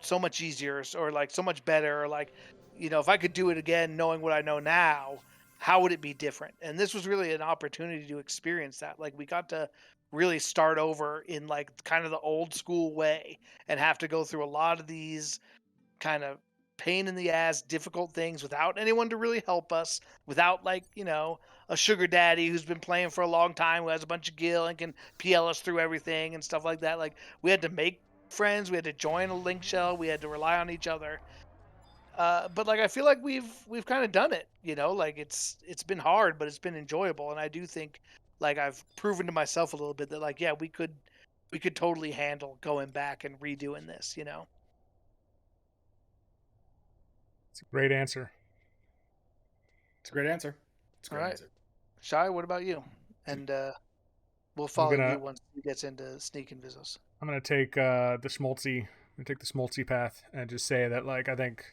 so much easier, or like so much better, or like, if I could do it again knowing what I know now, how would it be different? And this was really an opportunity to experience that. Like, we got to really start over in like kind of the old school way, and have to go through a lot of these kind of pain in the ass, difficult things without anyone to really help us, without like, a sugar daddy who's been playing for a long time, who has a bunch of gil and can PL us through everything and stuff like that. Like, we had to make friends, we had to join a link shell, we had to rely on each other. But like, I feel like we've kind of done it, like it's been hard, but it's been enjoyable. And I do think like I've proven to myself a little bit that like, yeah, we could totally handle going back and redoing this. It's a great answer. It's a great answer. It's a All great right. answer. Shy, what about you? And we'll follow you once he gets into Sneak and Vizos. I'm gonna take the schmaltzy. I'm gonna take the schmaltzy path and just say that like I think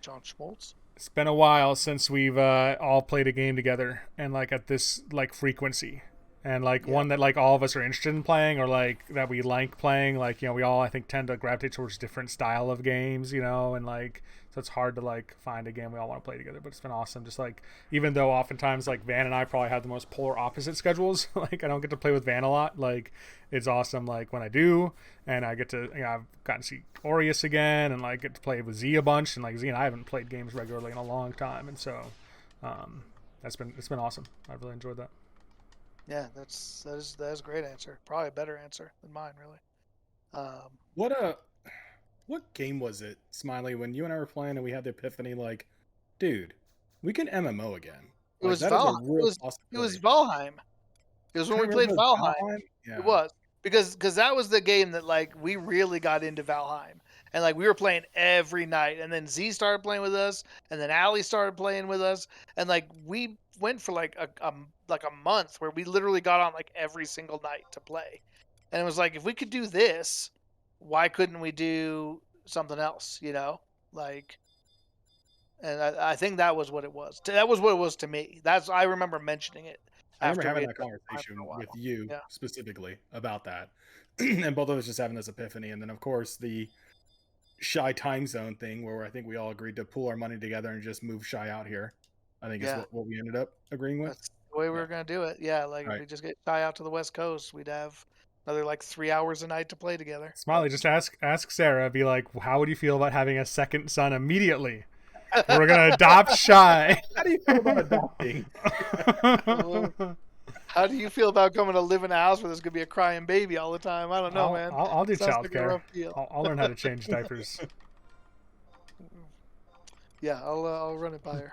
John Schmaltz. it's been a while since we've all played a game together and like at this like frequency, and like one that like all of us are interested in playing, or like that we like playing. Like, we all I think tend to gravitate towards different style of games, and like so it's hard to like find a game we all want to play together. But it's been awesome. Just like, even though oftentimes like Van and I probably have the most polar opposite schedules, like I don't get to play with Van a lot. Like, it's awesome like when I do, and I get to I've gotten to see Aureus again, and like get to play with Z a bunch, and like Z and I haven't played games regularly in a long time, and so it's been awesome. I've really enjoyed that. Yeah, that is a great answer. Probably a better answer than mine, really. What game was it, Smiley, when you and I were playing and we had the epiphany, like, dude, we can MMO again. It Like, was that is a Val. real It was possibility. Valheim. It was when we played Valheim. Yeah. It was because that was the game that like we really got into Valheim, and like we were playing every night, and then Z started playing with us, and then Allie started playing with us, and like we went for like a month where we literally got on like every single night to play, and it was like, if we could do this, why couldn't we do something else? Like. And I think that was what it was. That was what it was to me. I remember mentioning it I remember after we having had that played Valheim for a conversation while. with you Yeah. specifically about that. And both of us just having this epiphany. And then, of course, the Shy time zone thing where I think we all agreed to pool our money together and just move Shy out here. I think is what we ended up agreeing with. That's the way we were going to do it. Yeah, like if we just get Shy out to the West Coast, we'd have another like 3 hours a night to play together. Smiley, just ask Sarah, be like, how would you feel about having a second son immediately? We're gonna adopt Shy. How do you feel about adopting? How do you feel about coming to live in a house where there's gonna be a crying baby all the time? I don't know, man. I'll do childcare. Like I'll learn how to change diapers. Yeah, I'll run it by her.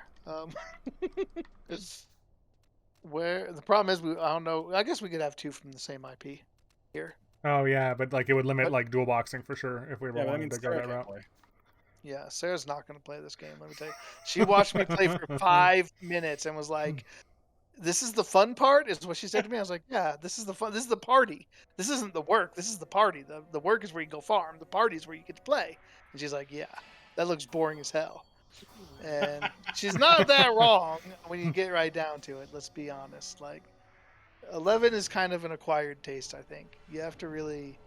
Where the problem is, I don't know. I guess we could have two from the same IP here. Oh yeah, but like it would limit like dual boxing for sure if we ever wanted to go that route. Yeah, Sarah's not going to play this game. Let me tell you. She watched me play for 5 minutes and was like, "This is the fun part," is what she said to me. I was like, "Yeah, this is the fun. This is the party. This isn't the work. This is the party. The work is where you go farm. The party is where you get to play." And she's like, "Yeah, that looks boring as hell." And she's not that wrong when you get right down to it. Let's be honest. Like, 11 is kind of an acquired taste, I think. You have to really,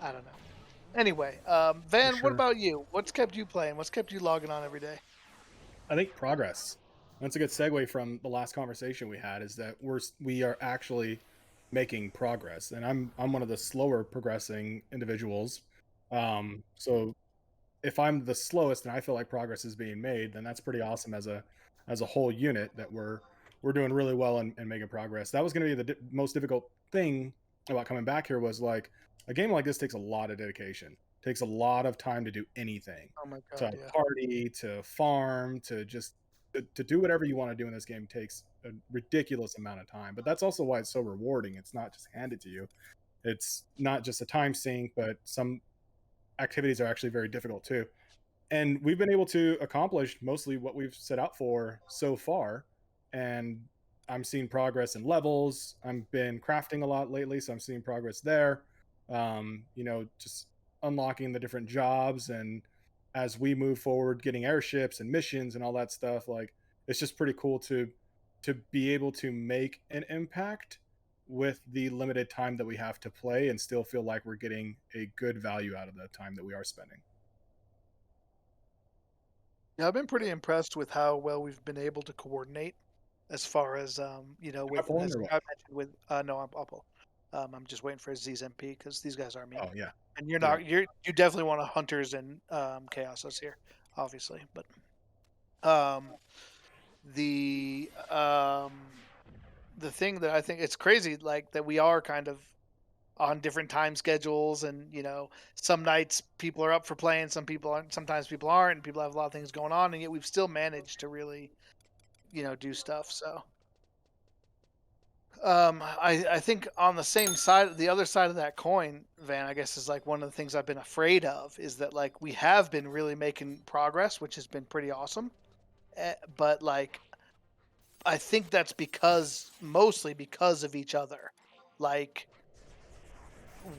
I don't know. Anyway, Van, sure. What about you? What's kept you playing? What's kept you logging on every day? I think progress. That's a good segue from the last conversation we had, is that we are actually making progress, and I'm one of the slower progressing individuals. So if I'm the slowest and I feel like progress is being made, then that's pretty awesome as a whole unit, that we're doing really well and making progress. That was going to be the most difficult thing about coming back here, was like, a game like this takes a lot of dedication. takes a lot of time to do anything. Oh my To god, yeah. party, to farm, to just to do whatever you want to do in this game takes a ridiculous amount of time. But that's also why it's so rewarding. It's not just handed to you. It's not just a time sink, but some activities are actually very difficult too. And we've been able to accomplish mostly what we've set out for so far. And I'm seeing progress in levels. I've been crafting a lot lately, so I'm seeing progress there. Just unlocking the different jobs, and as we move forward, getting airships and missions and all that stuff. Like, it's just pretty cool to be able to make an impact with the limited time that we have to play and still feel like we're getting a good value out of the time that we are spending. Yeah, I've been pretty impressed with how well we've been able to coordinate as far as Am I with pulling as or what? I mentioned with no, I'll pull. I'm just waiting for Z's MP because these guys are mean, Oh yeah, and you're yeah. not you definitely want a hunters and chaosos here, obviously, but um the the thing that I think it's crazy like that we are kind of on different time schedules, and some nights people are up for playing, some people aren't, sometimes people aren't, and people have a lot of things going on, and yet we've still managed to really do stuff. So I think on the same side, the other side of that coin, Van, I guess, is like one of the things I've been afraid of is that like we have been really making progress, which has been pretty awesome. But like I think that's mostly because of each other. Like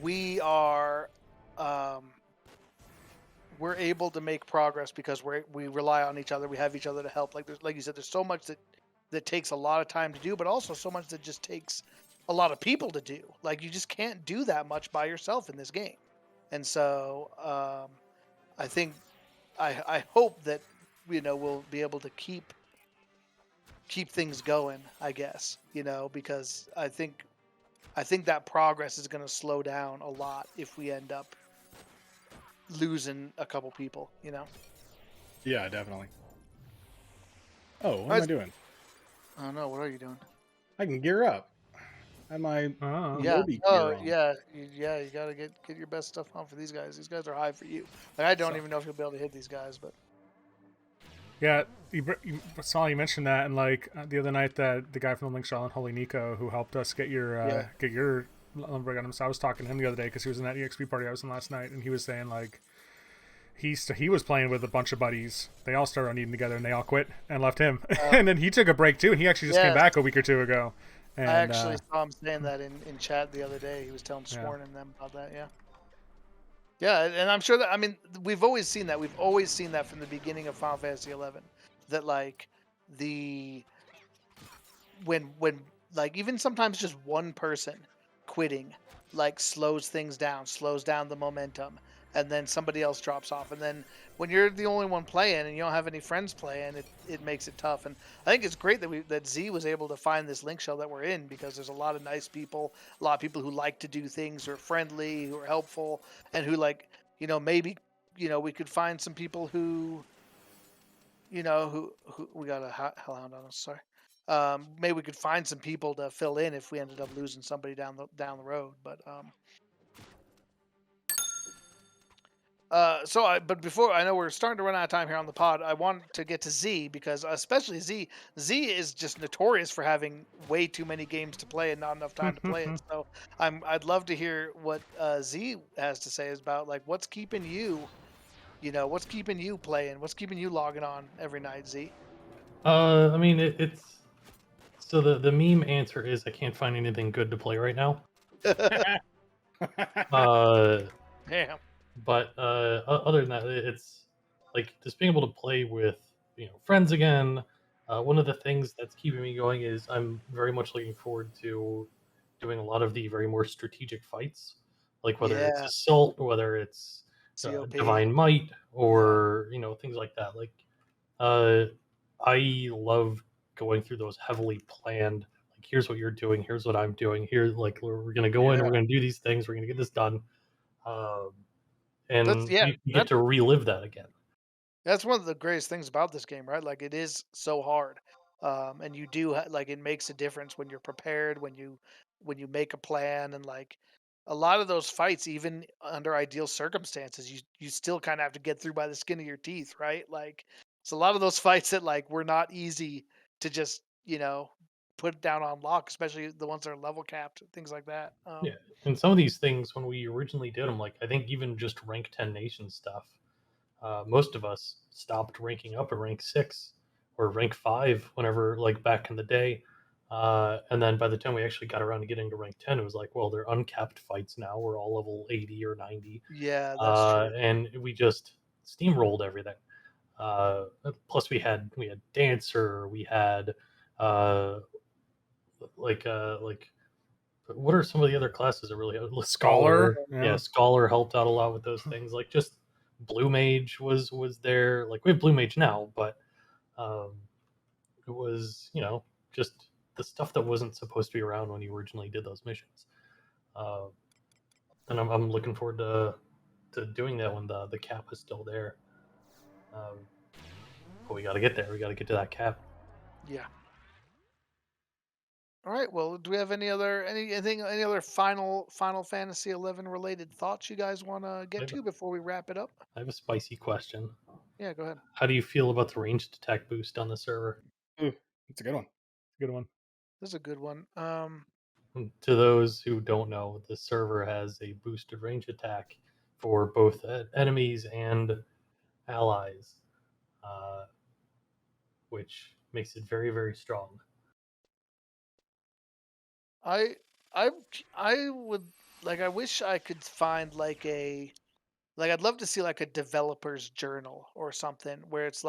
we are um we're able to make progress because we rely on each other. We have each other to help. Like there's, like you said, there's so much that takes a lot of time to do, but also so much that just takes a lot of people to do. Like you just can't do that much by yourself in this game. And so I think I hope that we'll be able to keep things going. I guess because I think that progress is going to slow down a lot if we end up losing a couple people. Yeah, definitely. Oh, what I am I doing? don't know. What are you doing? I can gear up. I have my Oh. Yeah. Moby Oh, gear on. yeah. You gotta get your best stuff on for these guys. These guys are high for you. Like I don't So, even know if you'll be able to hit these guys, but Yeah, saw you mentioned that, and like the other night, that the guy from the Link Shell and Holy Nico who helped us yeah. get your lumber gun. So I was talking to him the other day because he was in that EXP party I was in last night, and he was saying like he was playing with a bunch of buddies. They all started on eating together, and they all quit and left him. Uh, And then he took a break too, and he actually just came yes, back a week or two ago. I And actually saw him saying that in chat the other day. He was telling yeah, Sworn and them about that. Yeah. Yeah, and I'm sure that I mean we've always seen that. We've always seen that from the beginning of Final Fantasy 11. That like the when like even sometimes just one person quitting like slows down the momentum, and then somebody else drops off, and then when you're the only one playing and you don't have any friends playing, it makes it tough. And I think it's great that Z was able to find this link shell that we're in, because there's a lot of nice people, a lot of people who like to do things, who are friendly, who are helpful, and who like maybe we could find some people who who we got a hellhound on us. Sorry. Maybe we could find some people to fill in if we ended up losing somebody down the road. But but before, I know we're starting to run out of time here on the pod. I want to get to Z, because especially Z is just notorious for having way too many games to play and not enough time to play it. So I'd love to hear what Z has to say about like what's keeping you. What's keeping you playing? What's keeping you logging on every night, Z? I mean, it's so the meme answer is I can't find anything good to play right now. Uh, Damn. but other than that, it's like just being able to play with friends again. One of the things that's keeping me going is I'm very much looking forward to doing a lot of the very more strategic fights, like whether it's Yeah. assault, whether it's COP. divine might, Yeah. or things like that. Like uh, I love going through those heavily planned. Like, here's what you're doing. Here's what I'm doing. Here, like we're gonna go in. yeah, We're gonna do these things. We're gonna get this done. Um, That's and yeah. you get to relive that again. That's one of the greatest things about this game, right? Like it is so hard, and you do like it makes a difference when you're prepared, when you make a plan, and like a lot of those fights, even under ideal circumstances, you still kind of have to get through by the skin of your teeth, right? Like, it's a lot of those fights that like were not easy to just put down on lock, especially the ones that are level capped, things like that. Yeah, and some of these things when we originally did them, like I think even just rank 10 nation stuff, most of us stopped ranking up at rank 6 or rank 5 whenever, like back in the day. And then by the time we actually got around to getting to rank 10, it was like, well, they're uncapped fights now. We're all level 80 or 90. Yeah, that's true. And we just steamrolled everything. Uh, Plus, we had dancer, we had uh, like what are some of the other classes that really Scholar, Yeah, yeah. scholar helped out a lot with those things. Like just blue mage was there. Like we have blue mage now, but um, it was just the stuff that wasn't supposed to be around when you originally did those missions. Uh, and I'm looking forward to doing that when the cap is still there. But we got to get there. We got to get to that cap. Yeah. All right. Well, do we have any other Final Fantasy 11 related thoughts you guys want to I get have, to before we wrap it up? I have a spicy question. Yeah, go ahead. How do you feel about the ranged attack boost on the server? Ooh, it's a good one. Good one. This is a good one. To those who don't know, the server has a boosted range attack for both enemies and allies, uh, which makes it very, very strong. I I I would like. I wish I could find I'd love to see like a developer's journal or something where it's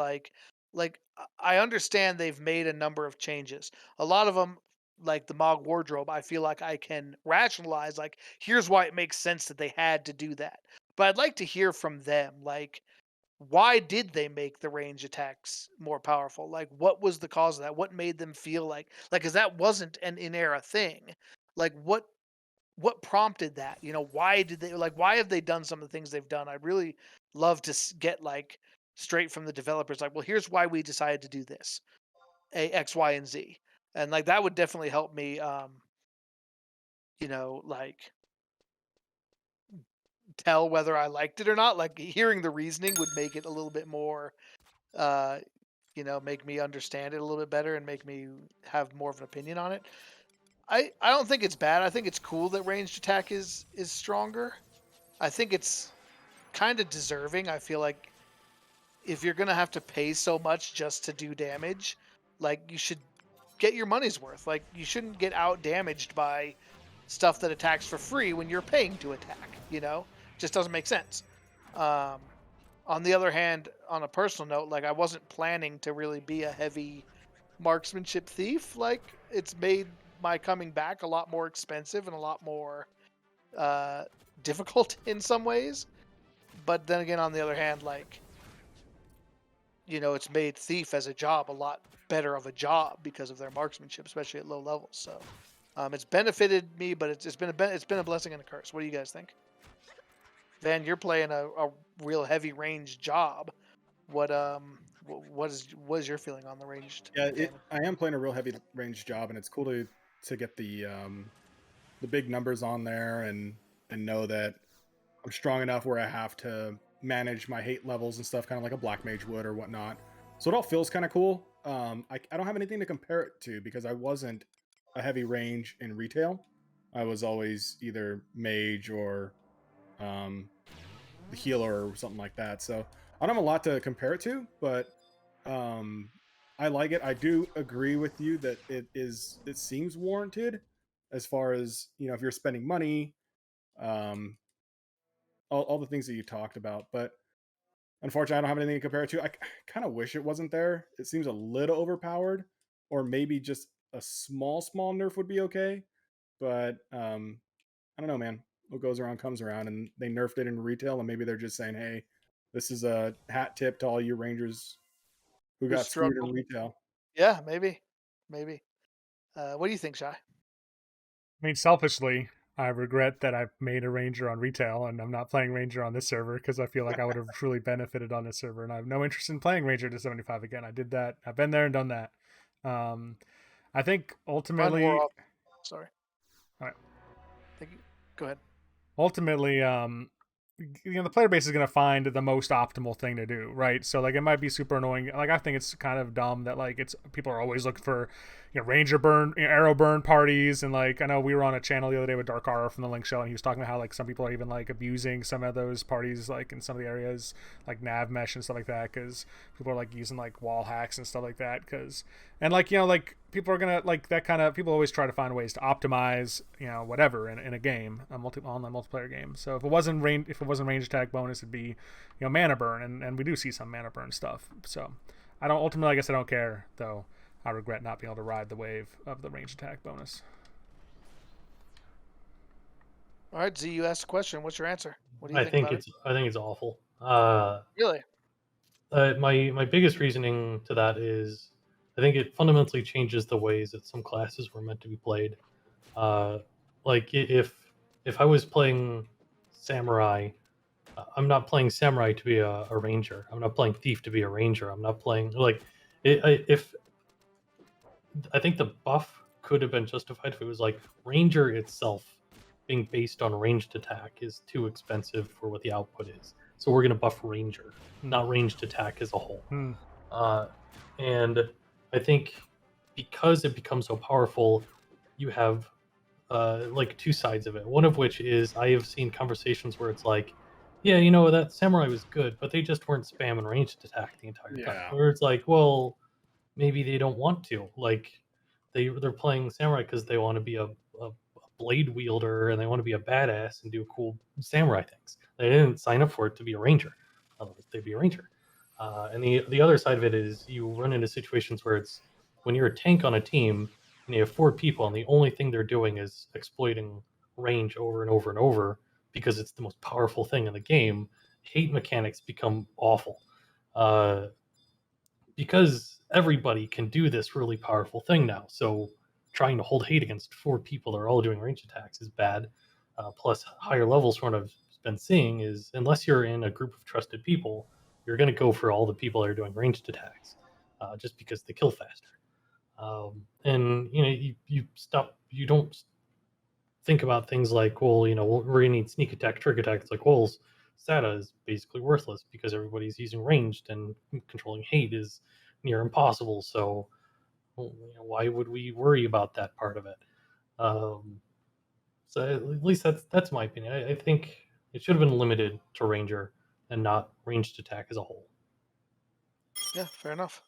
I understand they've made a number of changes. A lot of them, like the Mog wardrobe, I feel like I can rationalize like here's why it makes sense that they had to do that. But I'd like to hear from them like why did they make the range attacks more powerful? Like what was the cause of that? What made them feel like cuz that wasn't an in-era thing. Like what prompted that? Why did they why have they done some of the things they've done? I'd really love to get like straight from the developers like, well, here's why we decided to do this. A X, Y, and Z. And like that would definitely help me like tell whether I liked it or not. Like hearing the reasoning would make it a little bit more uh make me understand it a little bit better and make me have more of an opinion on it. I don't think it's bad. I think it's cool that ranged attack is stronger. I think it's kind of deserving. I feel like if you're gonna have to pay so much just to do damage, like you should get your money's worth. Like you shouldn't get out damaged by stuff that attacks for free when you're paying to attack. Just doesn't make sense. Um, on the other hand, on a personal note, like I wasn't planning to really be a heavy marksmanship thief. Like it's made my coming back a lot more expensive and a lot more uh, difficult in some ways. But then again, on the other hand, like it's made thief as a job a lot better of a job because of their marksmanship, especially at low levels. So it's benefited me, but it's been a blessing and a curse. What do you guys think? Van, you're playing a real heavy range job. What is your feeling on the ranged Yeah, damage? I am playing a real heavy range job, and it's cool to get the big numbers on there and know that I'm strong enough where I have to manage my hate levels and stuff, kind of like a black mage would or whatnot. So it all feels kind of cool. I don't have anything to compare it to because I wasn't a heavy range in retail. I was always either mage or the healer or something like that. So I don't have a lot to compare it to, but I like it. I do agree with you that it seems warranted as far as if you're spending money, um, all the things that you talked about. But unfortunately, I don't have anything to compare it to. I kind of wish it wasn't there. It seems a little overpowered, or maybe just a small nerf would be okay. But I don't know, man. What goes around comes around, and they nerfed it in retail, and maybe they're just saying, "Hey, this is a hat tip to all you Rangers who Who got screwed in struggled? retail." Yeah, maybe. What do you think, Shy? I mean, selfishly, I regret that I made a ranger on retail and I'm not playing ranger on this server because I feel like I would have truly benefited on this server, and I have no interest in playing ranger to 75 again. I did that. I've been there and done that. Um, I think Mine wore ultimately, off. Sorry. all right, Thank you. Go ahead. ultimately, the player base is going to find the most optimal thing to do, right? So like it might be super annoying. Like I think it's kind of dumb that like it's people are always looking for ranger burn, arrow burn parties, and like I know we were on a channel the other day with Dark Aura from the Link Show, and he was talking about how like some people are even like abusing some of those parties like in some of the areas like nav mesh and stuff like that because people are like using like wall hacks and stuff like that because and like like people are gonna like that kind of people always try to find ways to optimize whatever in a game, a online multiplayer game. So if it wasn't range attack bonus, it'd be mana burn, and we do see some mana burn stuff. So I don't ultimately, I guess I don't care though. I regret not being able to ride the wave of the range attack bonus. All right, Z, you asked a question. What's your answer? What do you I think think about I think it's awful. Really? My biggest reasoning to that is I think it fundamentally changes the ways that some classes were meant to be played. Like if I was playing samurai, I'm not playing samurai to be a ranger. I'm not playing thief to be a ranger. I'm not playing like if I think the buff could have been justified if it was like ranger itself being based on ranged attack is too expensive for what the output is. So we're going to buff ranger, not ranged attack as a whole. And I think because it becomes so powerful, you have like two sides of it. One of which is I have seen conversations where it's like, yeah, that samurai was good, but they just weren't spamming ranged attack the entire time. Where it's like, well, maybe they don't want to. Like they're playing samurai because they want to be a blade wielder and they want to be a badass and do cool samurai things. They didn't sign up for it to be a ranger. Otherwise, they'd be a ranger. And the other side of it is you run into situations where it's when you're a tank on a team and you have 4 people and the only thing they're doing is exploiting range over and over and over because it's the most powerful thing in the game. Hate mechanics become awful. Because everybody can do this really powerful thing now. So trying to hold hate against 4 people that are all doing range attacks is bad. Plus, higher levels from what I've been seeing is unless you're in a group of trusted people, you're going to go for all the people that are doing ranged attacks just because they kill faster. And you don't think about things like, well, we're going to need sneak attack, trick attack. It's like, well, SATA is basically worthless because everybody's using ranged and controlling hate is near impossible. So why would we worry about that part of it? So at least that's my opinion. I think it should have been limited to ranger and not ranged attack as a whole. Yeah, fair enough.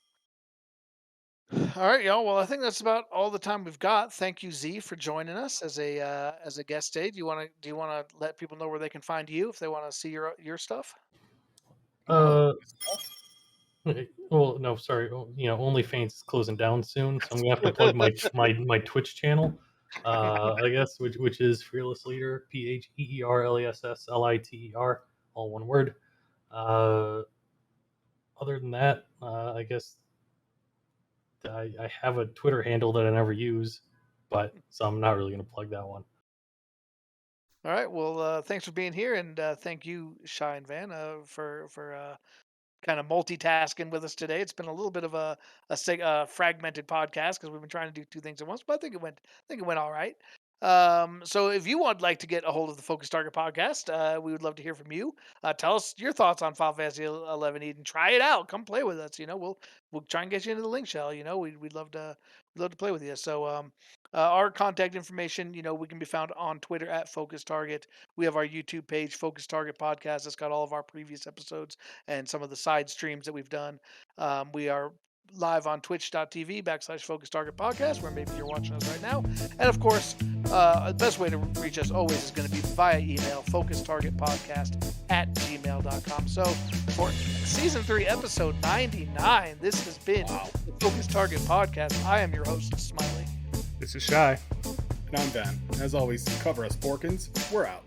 All right, y'all. Well, I think that's about all the time we've got. Thank you, Z, for joining us as a guest today. Do you want to let people know where they can find you if they want to see your stuff? Well, no, sorry. OnlyFans is closing down soon, so I'm gonna have to plug my Twitch channel. I guess which is Fearless Leader, PHEERLESSLITER, all one word. Other than that, I guess I have a Twitter handle that I never use, so I'm not really gonna plug that one. All right. Well, thanks for being here, and thank you, Shy and Van, for kind of multitasking with us today. It's been a little bit of a fragmented podcast because we've been trying to do 2 things at once, but I think it went all right. So if you would like to get a hold of the Focus Target podcast, we would love to hear from you. Tell us your thoughts on Final Fantasy 11 Eden. Try it out. Come play with us. We'll try and get you into the link shell. We'd love to play with you. So our contact information, we can be found on Twitter at Focus Target. We have our YouTube page, Focus Target Podcast. That's got all of our previous episodes and some of the side streams that we've done. We are live on twitch.tv/Focus Target Podcast, where maybe you're watching us right now. And of course, the best way to reach us always is going to be via email, focustargetpodcast@gmail.com. So for season 3, episode 99, this has been the Focus Target Podcast. I am your host, Smiley. This is Shy. And I'm Van. As always, cover us, Porkins. We're out.